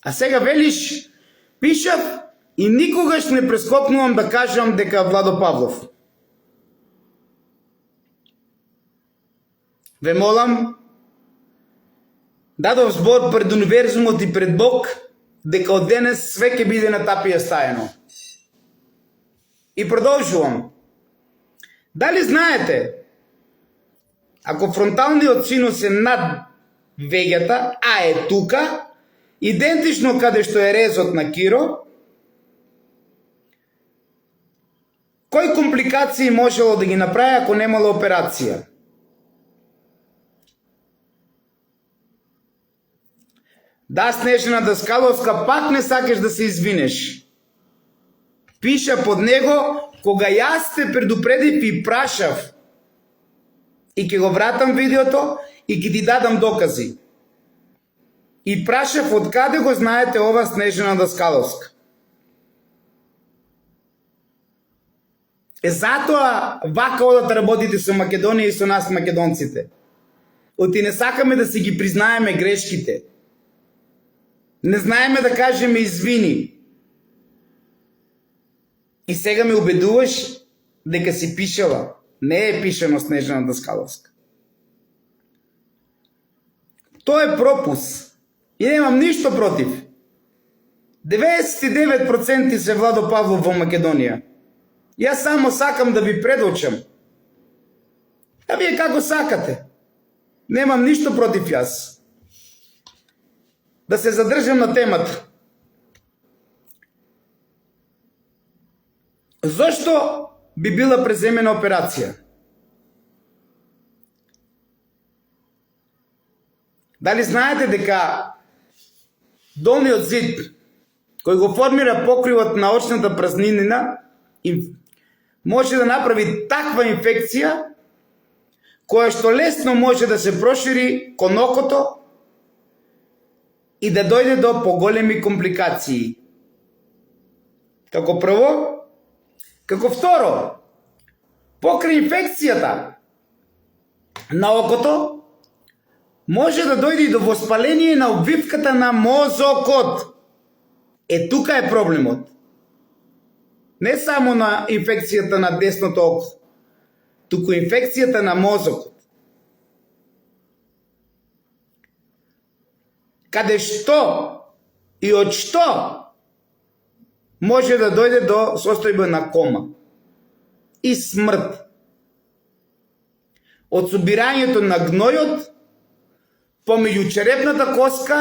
А сега велиш, пишав и никогаш не прескокнувам да кажам дека Владо Павлов. Ве молам, дадов збор пред универзумот и пред Бог, дека од денес све ќе биде на тапија стајано. И продолжувам. Дали знаете, ако фронталниот синус е над вегата, а е тука, идентично каде што е резот на Киро, кои компликации можело да ги направи ако немало операција? Да, Снежана Даскаловска, пак не сакаш да се извинеш. Пиша под него, кога јас те предупредив и прашав, и ќе го вратам видеото, и ќе ти дадам докази. И прашав од каде го знаете ова Снежана Даскаловска. Затоа вака одат работите со Македонија и со нас македонците. Оти не сакаме да си ги признаеме грешките. Не знаеме да кажеме извини. И сега ме убедуваш дека си пишала. Не е пишано Снежана Даскаловска. Тоа е пропус. И немам ништо против. 99% се Владо Павлов во Македонија. Јас само сакам да ви предочам. А вие како сакате. Немам ништо против јас. Да се задржам на темата. Зошто би била преземена операција? Дали знаете дека долниот зид кој го формира покривот на очната празнинина може да направи таква инфекција која што лесно може да се прошири кон окото и да дојде до поголеми компликации. Како прво, како второ, покрај инфекцијата на окото може да дојде и до воспаление на обвивката на мозокот. Тука е проблемот. Не само на инфекцијата на десното око, туку инфекцијата на мозокот. Каде што и од што може да дојде до состојба на кома и смрт. Од собирањето на гнојот помеѓу черепната коска,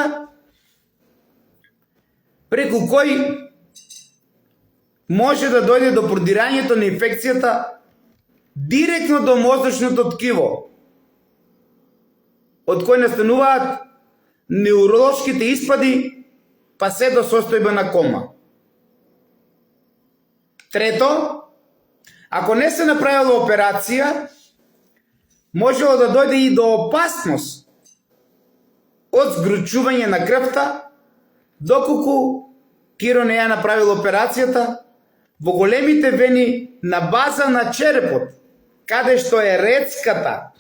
преку кој може да дојде до продирањето на инфекцијата директно до мозочното ткиво, од кој настануваат неуролошките испади, па се до состојба на кома. Трето, ако не се направила операција, можело да дојде и до опасност од згручување на крвта, доколку Киро не ја направил операцијата во големите вени на база на черепот, каде што е рецката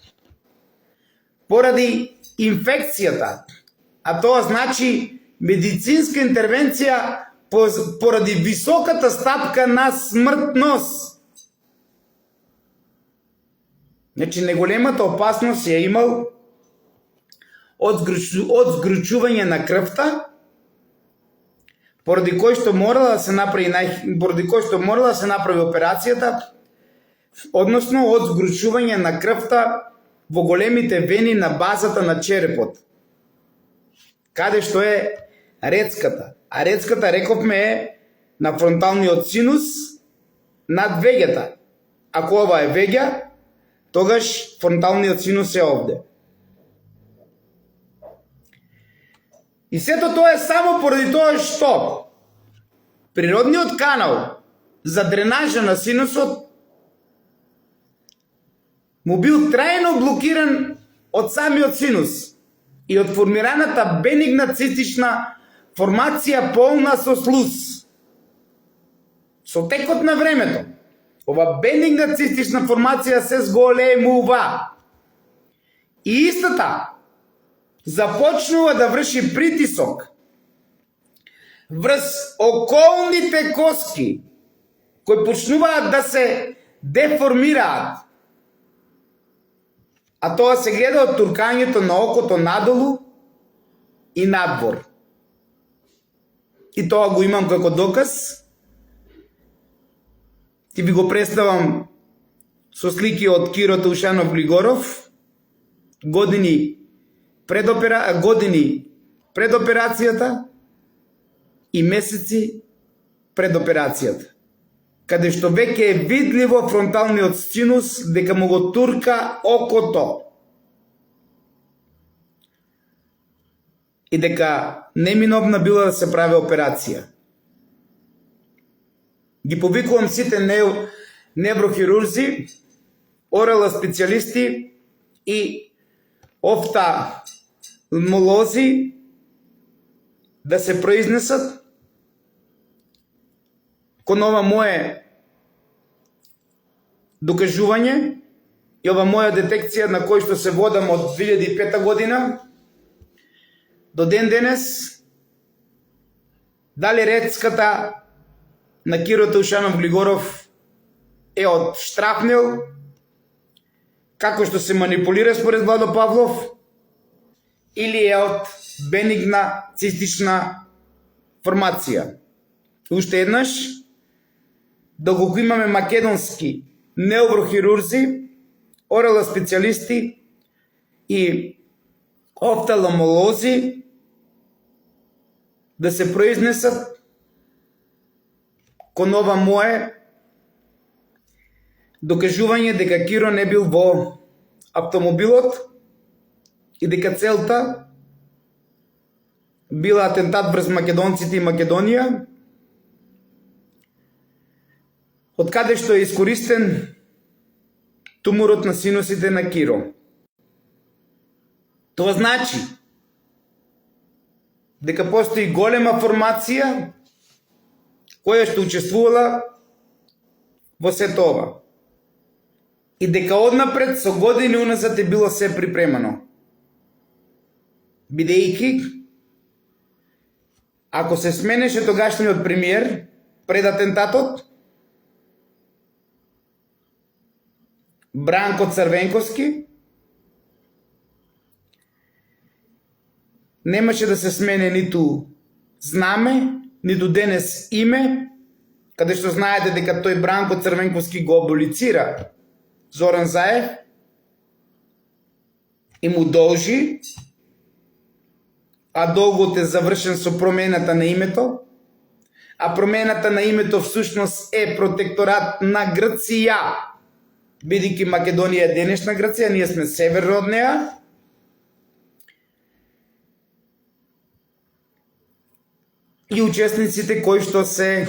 поради инфекцијата, а тоа значи медицинска интервенција поради високата стапка на смртност. Значи, неголемата опасност ја имал од згручување на крвта, поради кој што морала да се направи операцијата, односно од згручување на крвта во големите вени на базата на черепот, каде што е рецката. А рецката, рековме, е на фронталниот синус над веѓата. Ако ова е веѓа, тогаш фронталниот синус е овде. И сето тоа е само поради тоа што природниот канал за дренажа на синусот му бил трајно блокиран од самиот синус и од формираната бенигна цистична формација полна со слуз. Со текот на времето, ова бенигна цистична формација се зголемува и истата започнува да врши притисок врз околните коски, кои почнуваат да се деформираат. А тоа се гледа од туркањето на окото надолу и надвор. И тоа го имам како доказ. Ти ви го представам со слики од Киро Таушанов Глигоров, години пред операцијата и месеци пред операцијата, каде што веќе е видливо фронталниот синус дека му го турка окото и дека неминовна била да се прави операција. Ги повикувам сите неврохирурзи, орала специјалисти и офталмолози да се произнесат кон ова мое докажување и ова моја детекција на кој што се водам од 2005 година до ден денес, дали рецката на Киро Таушанов Глигоров е од штрапнел, како што се манипулира според Владо Павлов, или е од бенигна цистична формација. Уште еднаш, доколку имаме македонски неврохирурзи, орала специјалисти и офталмолози да се произнесат кон ова мое докажување дека Киро не бил во автомобилот и дека целта била атентат врз македонците и Македонија, од каде што е искористен туморот на синусите на Киро. Тоа значи дека постои голема формација која што учествувала во сето ова и дека однапред со години уназад е било се припремано. Бидејќи, ако се сменеше тогашниот премиер пред атентатот, Бранко Црвенковски, немаше да се смене ниту знаме, ниту денес име, каде што знаете дека тој Бранко Црвенковски го аболицира Зоран Заев и му должи, а долгот е завршен со промената на името, а промената на името всушност е протекторат на Грција, бидејќи Македонија е денешна Грција, ние сме северно од неа. И учесниците кои што се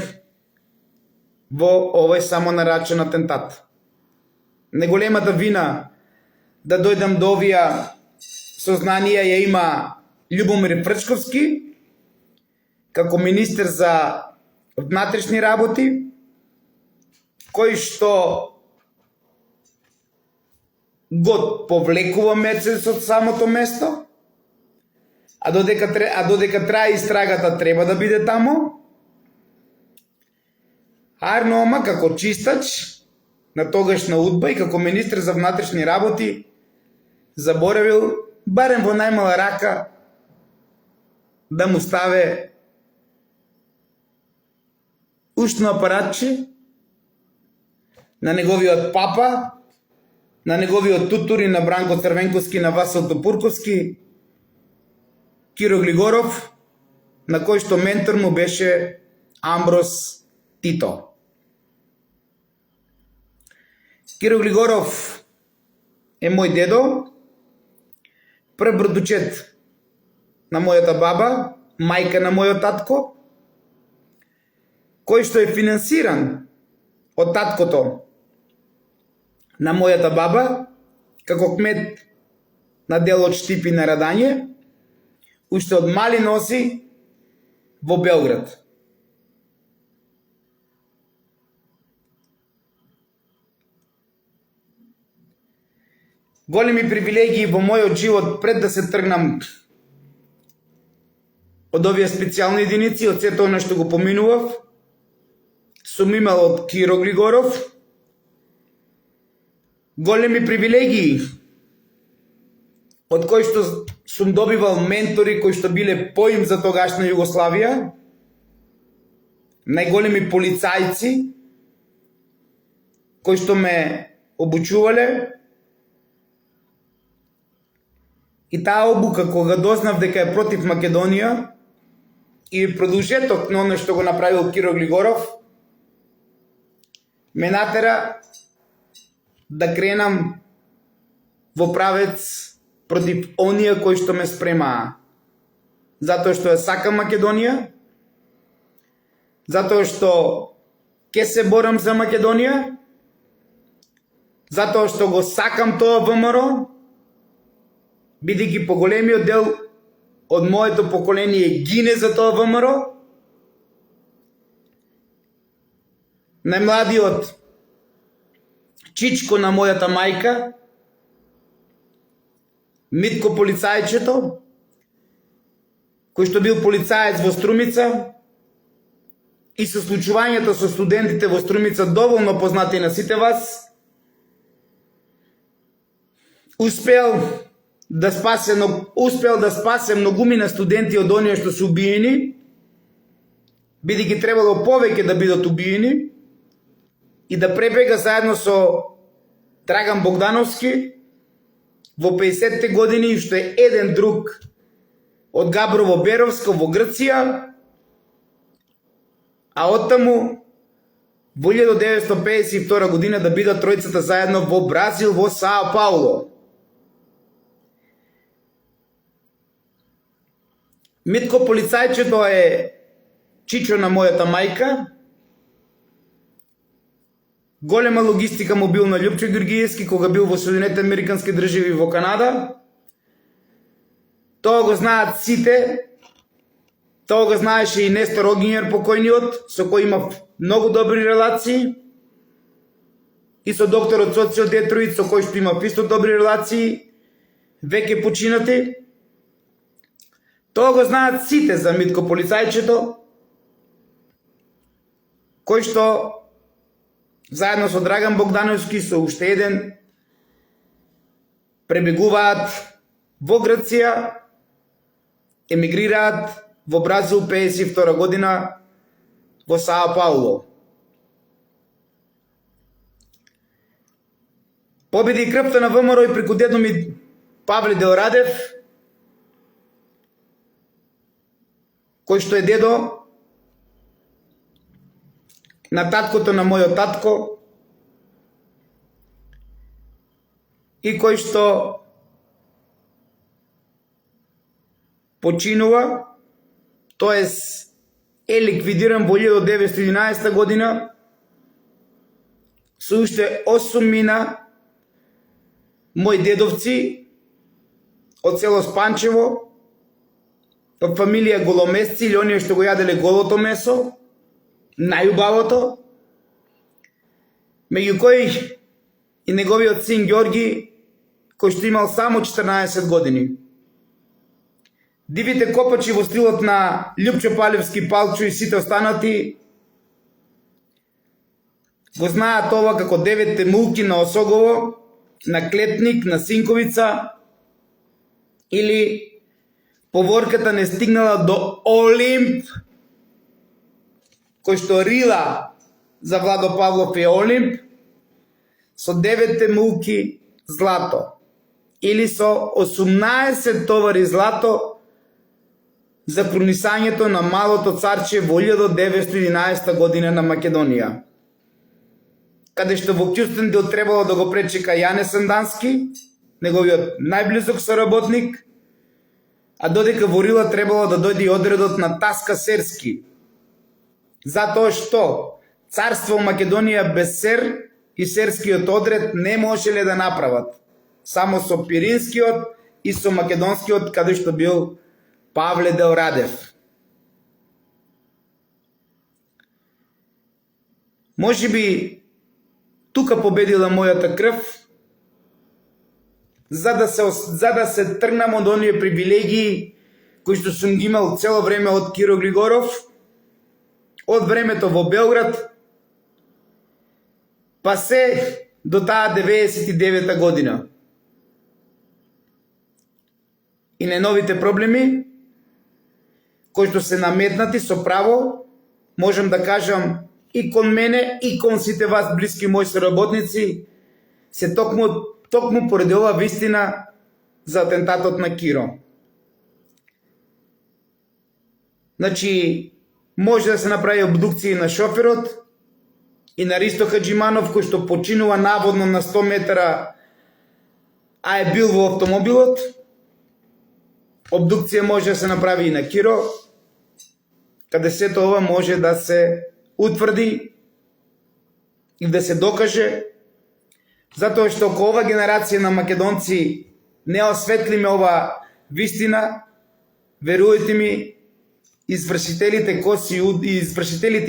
во овој само нарачен атентат. Неголемата вина да дојдам до овие сознанија ја има Љубомир Прчковски, како министер за внатрешни работи, кој што го повлекува месец од самото место, а додека трае истрагата треба да биде тамо. Арно Ома како чистач на тогашна УДБА и како министр за внатрешни работи заборавил барем во најмала рака да му ставе ушно апаратче на неговиот папа, на неговиот тутур и на Бранко Црвенковски, на Васил Топурковски, Киро Глигоров, на кој што ментор му беше Амброс Тито. Киро Глигоров е мој дедо, прабрадучет на мојата баба, мајка на мојот татко, кој што е финансиран од таткото на мојата баба, како кмет на делот Штипи на Радање, уште од мали носи во Белград. Големи привилегии во мојот живот пред да се тргнам од овие специјални единици, од сето она што го поминував, сум имал од Киро Глигоров. Големи привилегии од кои што сум добивал ментори кои што биле поим за тогашна Југославија, најголеми полицајци кои што ме обучувале. И таа обука, кога дознав дека е против Македонија и продолжеток на оно што го направил Киро Глигоров, ме натера да кренам во правец против оние кои што ме спремаа. Затоа што ја сакам Македонија, затоа што ќе се борам за Македонија, затоа што го сакам тоа ВМРО, бидејќи поголемиот дел од моето поколение гине за тоа ВМРО. Најмладиот чичко на мојата мајка, Митко полицајчето, кој што бил полицаец во Струмица и со случувањето со студентите во Струмица доволно познати на сите вас, успел да спасе многумина студенти од оние што се убиени, бидејќи требало повеќе да бидат убиени, и да пребега заедно со Драган Богдановски во 50-те години, што е еден друг од Габрово Беровско во Грција, а оттаму во 1952 година да бидат тројцата заедно во Бразил, во Сао Пауло. Митко полицајчето е чичо на мојата мајка. Голема логистика му бил на Љупчо Ѓоргиевски кога бил во Соединетите Американски држави во Канада. Тоа го знаат сите. Тоа го знаеше и Нестор Огињер покојниот, со кој имав многу добри релации. И со докторот Социо Детроиц, со кој што имав исто добри релации, веќе починати. Тоа го знаат сите за Митко полицајчето, кој што заедно со Драган Богдановски, со уште еден, пребегуваат во Грција, емигрираат во Бразил 52 година во Сао Пауло. Победи и крвта на ВМРО и преку дедо ми Павле Делрадев, кој што е дедо на таткото на мојот татко и кој што починува, тоест е ликвидиран во 1911 година со уште 8 мина мои дедовци од село Спанчево, од фамилија Голомесци или оние што го јаделе голото месо, најубавото, меѓу кои и неговиот син Ѓорги кој што имал само 14 години. Дивите копачи во стилот на Љупчо Палевски, Палчо и сите останати го знаат ова како 9 мулки на Осогово, на Клетник, на Синковица, или поворката не стигнала до Олимп, кој што рила за Владо Павлов е Олимп, со 9 мулки злато, или со 18 товари злато за крунисањето на малото царче во 1911 година на Македонија, каде што во Кюстендил требало да го пречека Јане Сандански, неговиот најблизок соработник, а додека во Рила требало да дојде и одредот на Таска Серски, затоа што царство Македонија без Сер и Серскиот одред не можеле да направат, само со Пиринскиот и со Македонскиот, каде што бил Павле Дел Радев. Може би тука победила мојата крв, за да се тргнам од оние привилегии кои што сум ги имал цело време од Киро Глигоров, од времето во Белград, па се до таа 99 година. И на новите проблеми, кои што се наметнати со право, можам да кажам и кон мене, и кон сите вас блиски мои соработници, се токму поради ова вистина за атентатот на Киро. Значи, може да се направи обдукција на шоферот и на Ристо Хаджиманов, кој што починува наводно на 100 метра, а е бил во автомобилот. Обдукција може да се направи и на Киро, каде сето ова може да се утврди и да се докаже, затоа што ако ова генерација на македонци не осветлиме ова вистина, веруете ми, извршителите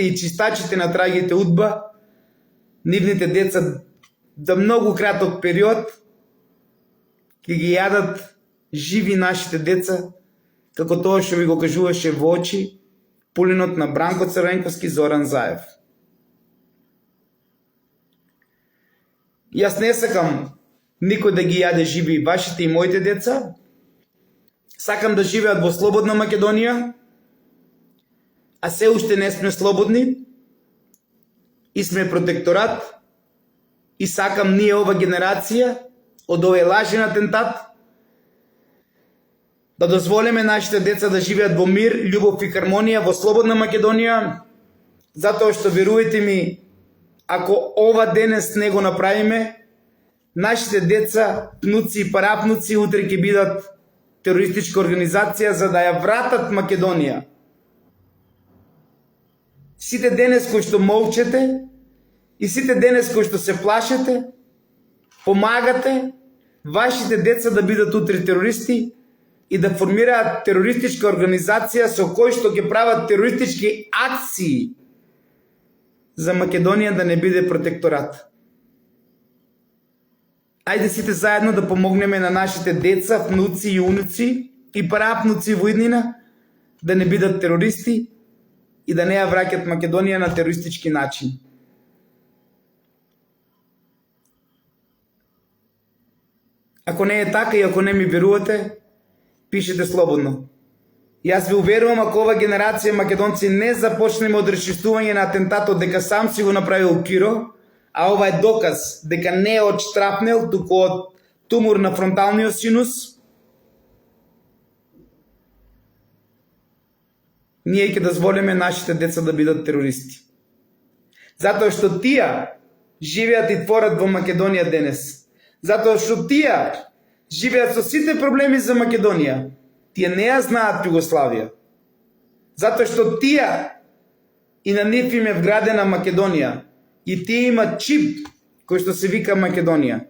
и чистачите на трагите УДБА, нивните деца за многу краток период ќе ги јадат живи нашите деца, како тоа што ви го кажуваше во очи пуленот на Бранко Црвенковски, Зоран Заев. Јас не сакам никој да ги јаде живи вашите и моите деца. Сакам да живеат во слободна Македонија, а се уште не сме слободни и сме протекторат, и сакам ние ова генерација од овој лажен атентат да дозволиме нашите деца да живеат во мир, љубов и хармонија во слободна Македонија, затоа што веруете ми, ако ова денес не го направиме, нашите деца, внуци и парапнуци утре ќе бидат терористичка организација за да ја вратат Македонија. Сите денес кои што молчете и сите денес кои што се плашете, помагате вашите деца да бидат утре терористи и да формираат терористичка организација со кој што ќе прават терористички акции за Македонија да не биде протекторат. Ајде сите заедно да помогнеме на нашите деца, внуци и унуци и парапнуци во иднина да не бидат терористи и да не ја враќат Македонија на терористички начин. Ако не е така и ако не ми верувате, пишете слободно. Јас ви уверувам, ако ова генерација македонци не започнеме од расчистување на атентатот дека сам си го направил Киро, а ова е доказ дека не е од штрапнел, туку од тумор на фронталниот синус, ние ќе дозволиме нашите деца да бидат терористи. Затоа што тие живеат и творат во Македонија денес. Затоа што тие живеат со сите проблеми за Македонија. Тие не ја знаат Југославија. Затоа што тие и на нив им е вградена Македонија. И тие имат чип кој што се вика Македонија.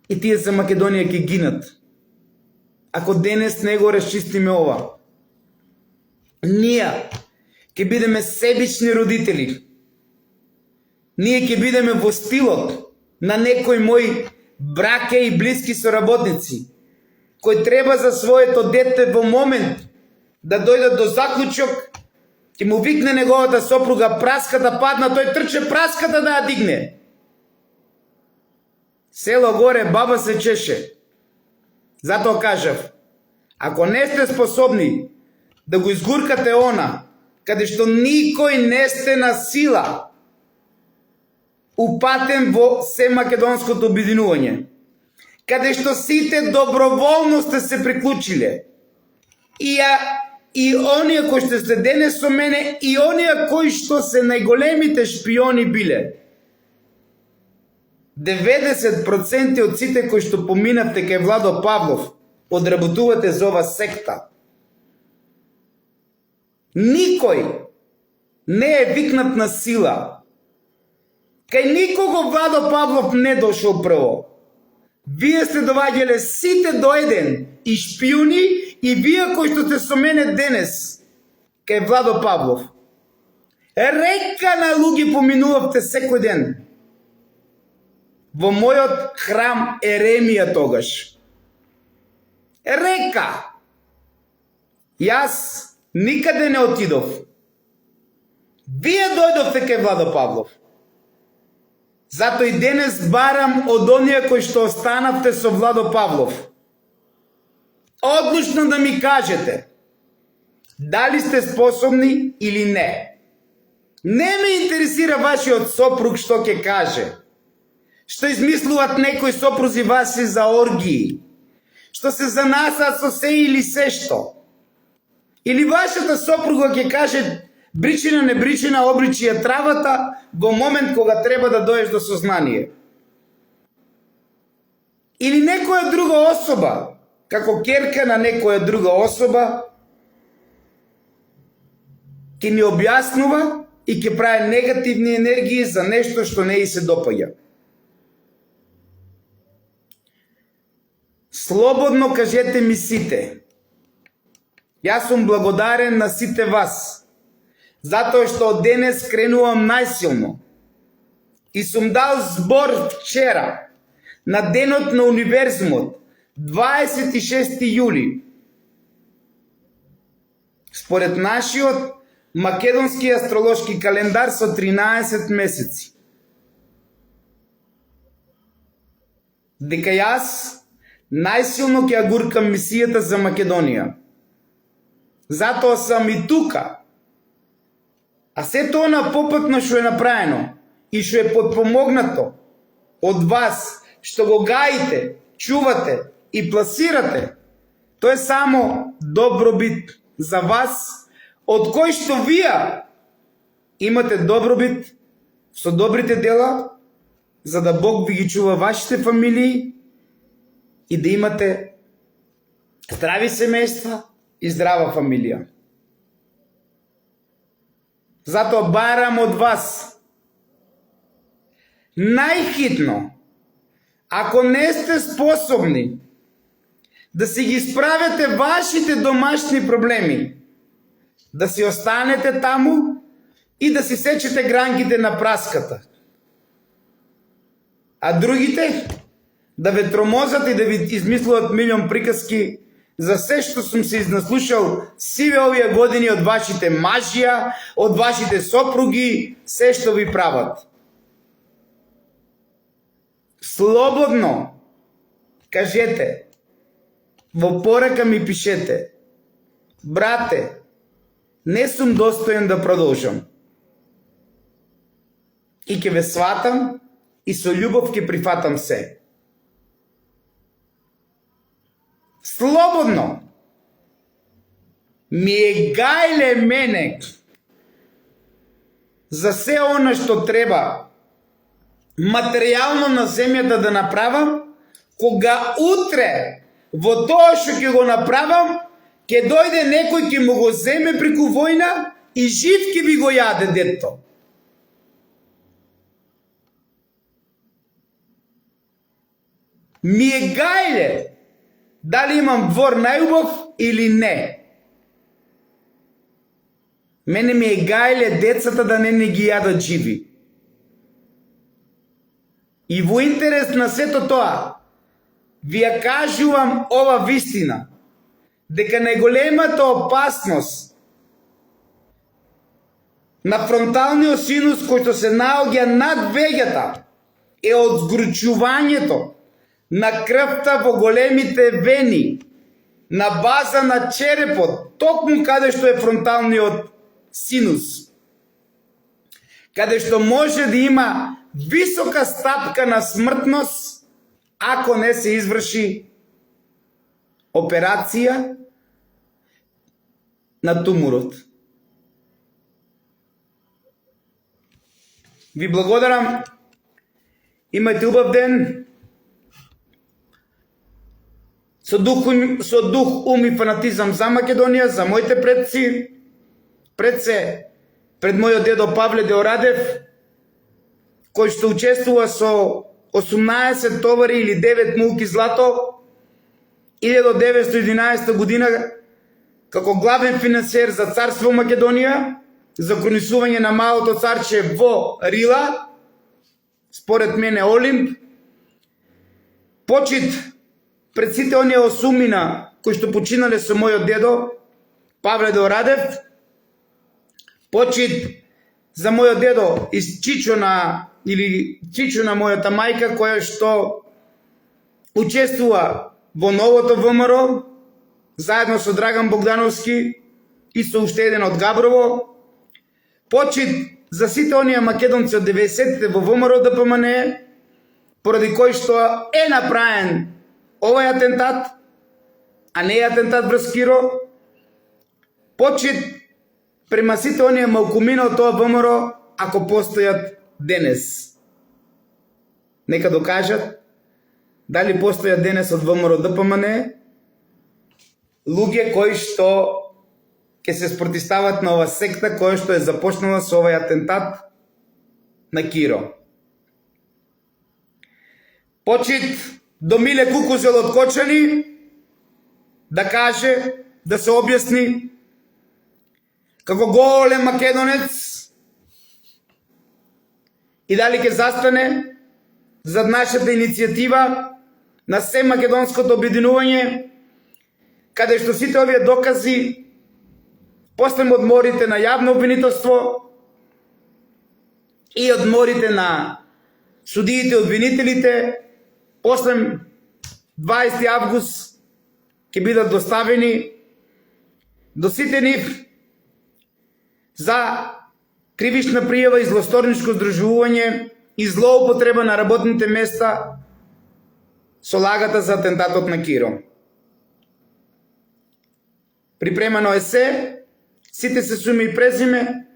И тие за Македонија ќе гинат. Ако денес не го расчистиме ова, ние ќе бидеме себични родители. Ние ќе бидеме во стилот на некој мој браке и блиски соработници, кои треба за своето дете во момент да дојдат до заклучок, ќе му викне неговата сопруга праската падна, тој трче праската да ја дигне. Село горе, баба се чеше. Затоа кажав, ако не сте способни да го изгуркате она, каде што никој не сте на сила, упатен во Семакедонското обединување, каде што сите доброволно сте се приклучиле, и оние кои што сте денес со мене, и оние кои што се најголемите шпиони биле. 90% од сите кои што поминавте кај Владо Павлов, одработувате за ова секта. Никој не е викнат на сила. Кај никого Владо Павлов не дошол прво. Вие сте доаѓале сите до еден, и шпиони, и вие кои што сте со мене денес, кај Владо Павлов. Река на луѓе поминувавте секој ден. Во мојот храм Еремија тогаш. Река. Јас никаде не отидов. Вие дојдовте кај Владо Павлов. Зато и денес барам од оние кои што останавте со Владо Павлов. Одлучно да ми кажете дали сте способни или не. Не ме интересира вашиот сопруг што ќе каже. Што измислуват некои сопрузи ваши за оргии. Што се занасаат со се или се што. Или вашата сопруга ќе каже бричина не бричина, обричи ја травата во момент кога треба да доеш до сознание. Или некоја друга особа, како керка на некоја друга особа, ќе ни објаснува и ќе прави негативни енергии за нешто што не и се допаѓа. Слободно кажете ми сите. Јас сум благодарен на сите вас, затоа што од денес кренувам најсилно. И сум дал збор вчера, на денот на универзумот, 26 јули. Според нашиот македонски астролошки календар со 13 месеци. Дека јас најсилно ќе ја гуркам мисијата за Македонија. Затоа сам и тука. А сето она попатно што е направено и што е подпомогнато од вас, што го гаите, чувате и пласирате, тоа е само добробит за вас, од кој што вие имате добробит со добрите дела, за да Бог ви ги чува вашите фамилии и да имате здрави семејства и здрава фамилија. Затоа барам од вас најхитно, ако не сте способни да си ги справите вашите домашни проблеми, да си останете таму и да си сечете гранките на праската. А другите да ве тромозат и да ви измислуват милион приказки за се што сум се изнаслушал сиве овие години од вашите мажија, од вашите сопруги, се што ви прават. Слободно кажете, во порака ми пишете, брате, не сум достоен да продолжам. И ќе ве сватам и со љубов ќе прифатам се. Слободно ми е гајле мене за се она што треба материјално на земјата да направам, кога утре во тоа што ќе го направам, ќе дојде некој ќе му го земе преку војна и жив ќе ви го јаде дето. Ми е гајле дали имам двор најубав или не. Мене ми е гајле децата да не ги јадат живи. И во интерес на сето тоа, ви ја кажувам ова вистина, дека најголемата опасност на фронталниот синус кој што се наоѓа над веѓата е од згручувањето на крвта во големите вени на база на черепот, токму каде што е фронталниот синус, каде што може да има висока стапка на смртност ако не се изврши операција на туморот. Ви благодарам. Имајте убав ден. Со дух, ум и фанатизам за Македонија, за моите предци, пред мојот дедо Павле Деорадев, кој што учествува со 18 товари или 9 мулки злато 1911 година како главен финансиер за царство Македонија, за кронисување на малото царче во Рила, според мене Олимп. Почит пред сите оние осумина кои што починале со мојот дедо Павле Деорадев. Почит за мојот дедо из Чичона или Чичо на мојата мајка, која што учествува во новото ВМРО заедно со Драган Богдановски и со уште еден од Габрово. Почит за сите оние македонци од 90-те во ВМРО ДПМН, поради кој што е направен овој атентат, а не е атентат врз Киро. Почит према сите оние малкумина од тоа ВМРО, ако постојат денес. Нека докажат дали постојат денес од ВМРО ДПМН луѓе кои што ќе се спротивстават на ова секта која што е започнала со овој атентат на Киро. Почит до Миле Кукузел од Кочани да каже, да се објасни како голем македонец и дали ќе застане зад нашата иницијатива на се македонското обединување, каде што сите овие докази после одморите на јавно обвинителство и одморите на судиите и обвинителите после 20 август ќе бидат доставени до сите нив за кривична пријава и злосторничко здружување и злоупотреба на работните места со лагата за атентатот на Киро. Припремано е сите се суми и презиме,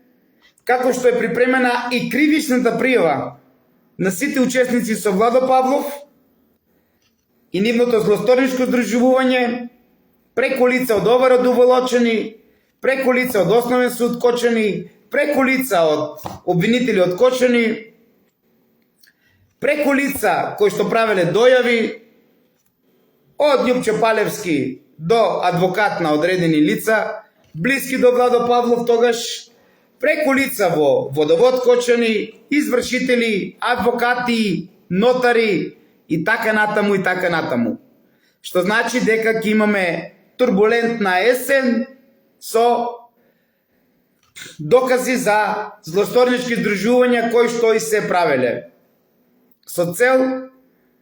како што е припремена и кривичната пријава на сите учесници со Владо Павлов и нивното злосторничко здружување преку лица од Оварот Уволочени, преку лица од Основен суд Кочани, преку лица од обвинители од Кочани, преку лица кои што правеле дојави, од Љупчо Палевски до адвокат на одредени лица, блиски до Владо Павлов тогаш, преку лица во Водовод Кочани, извршители, адвокати, нотари и така натаму и така натаму. Што значи дека ќе имаме турбулентна есен со докази за злосторнички здружувања кои што и се правеле. Со цел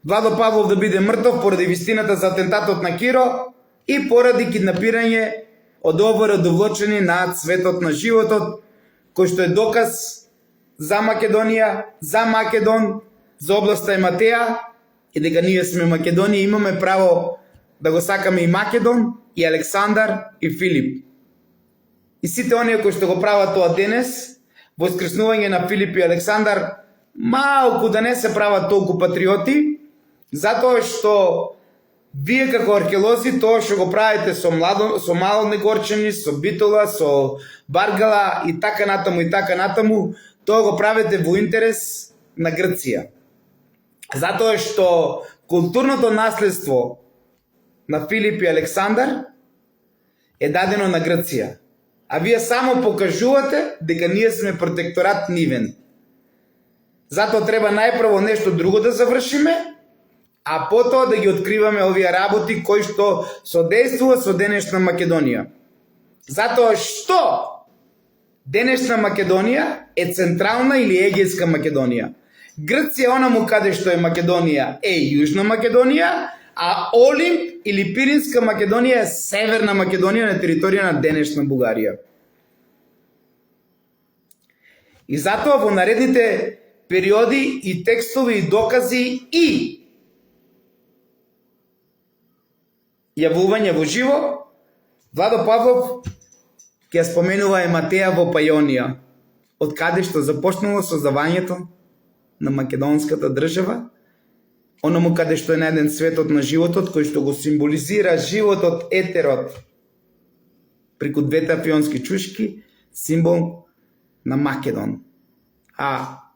Владо Павлов да биде мртов поради вистината за атентатот на Киро и поради киднапирање од Оборот довлечени на цветот на животот, кој што е доказ за Македонија, за Македон, за областа Ематеја и дека ние сме Македонија и имаме право да го сакаме и Македон, и Александар, и Филип. И сите оние кои што го прават тоа денес, воскреснување на Филип и Александар, малку да не се прават толку патриоти, затоа што вие како археолози тоа што го правите со Малонегорчани, со Битола, со Баргала и така натаму, тоа го правите во интерес на Грција. Затоа што културното наследство на Филип и Александар е дадено на Грција. А вие само покажувате дека ние сме протекторат нивен. Затоа треба најпрво нешто друго да завршиме, а потоа да ги откриваме овие работи кои што содействува со денешна Македонија. Затоа што денешна Македонија е централна или егејска Македонија. Грција е онаму каде што е Македонија е Јужна Македонија, а Олимп или Пиринска Македонија е Северна Македонија на територија на денешна Бугарија. И затоа во наредните периоди и текстови и докази и јавување во живо, Владо Павлов ќе споменува Ематеја во Пајонија, од каде што започнало создавањето на македонската држава, оному каде што е најден светот на животот, кој што го символизира животот, етерот, преку двете афионски чушки, символ на Македон. А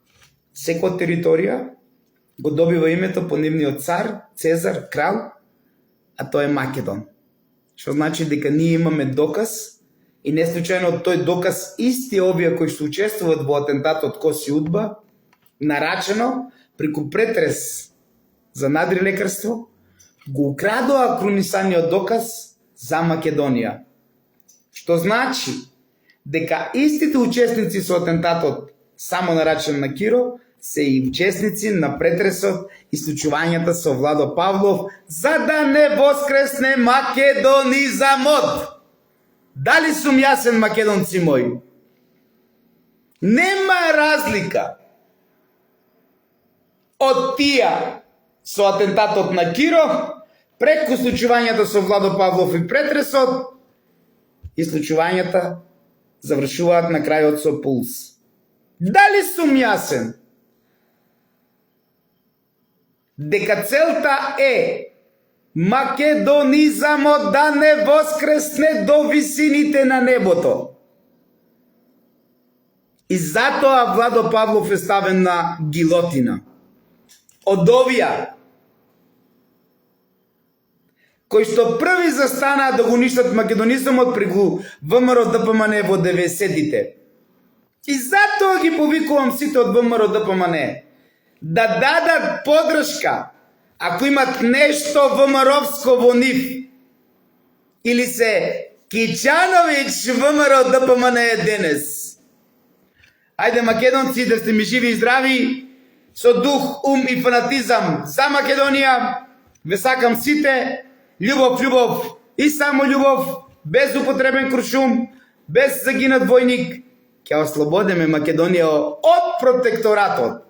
секоја територија го добива името по нивниот цар, Цезар, крал, а тоа е Македон. Што значи дека ние имаме доказ, и не случајно тој доказ исти овие кои што учествуваат во атентатот Коси Удба, нарачено преку претрес за надрилекарство, го украдоа крунисаниот доказ за Македонија. Што значи дека истите учесници со атентатот, само нарачен на Киро, се и учесници на претресот и случувањата со Владо Павлов, за да не воскресне македонизамот. Дали сум јасен, македонци мои? Нема разлика од тија со атентатот на Киро, преку случувањата со Владо Павлов и претресот, и случувањата завршуваат на крајот со Пулс. Дали сум јасен? Дека целта е македонизамот да не воскресне до висините на небото. И затоа Владо Павлов е ставен на гилотина. Од овие кои што први застанаа да го уништат македонизмот преку ВМРО ДПМН во 90-тите. И затоа ги повикувам сите од ВМРО ДПМН да дадат подршка ако имат нешто ВМРО-вско во нив. Или се Кичановиќ ВМРО ДПМН е денес. Ајде, македонци, да сте ми живи и здрави, со дух, ум и фанатизам за Македонија. Ве сакам сите. Љубов, љубов и само љубов, без употребен куршум, без загинат војник. Ќе ослободиме Македонија од протекторатот.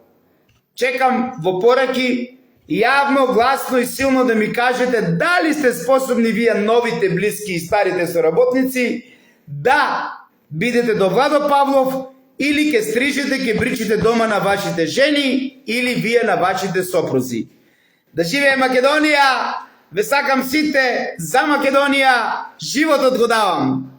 Чекам во пораки јавно, гласно и силно да ми кажете дали сте способни вие, новите, блиски и старите соработници, да бидете до Владо Павлов или ќе стрижете, ќе бричите дома на вашите жени или вие на вашите сопрузи. Да живее Македонија! Ве сакам сите, за Македонија, животот го давам!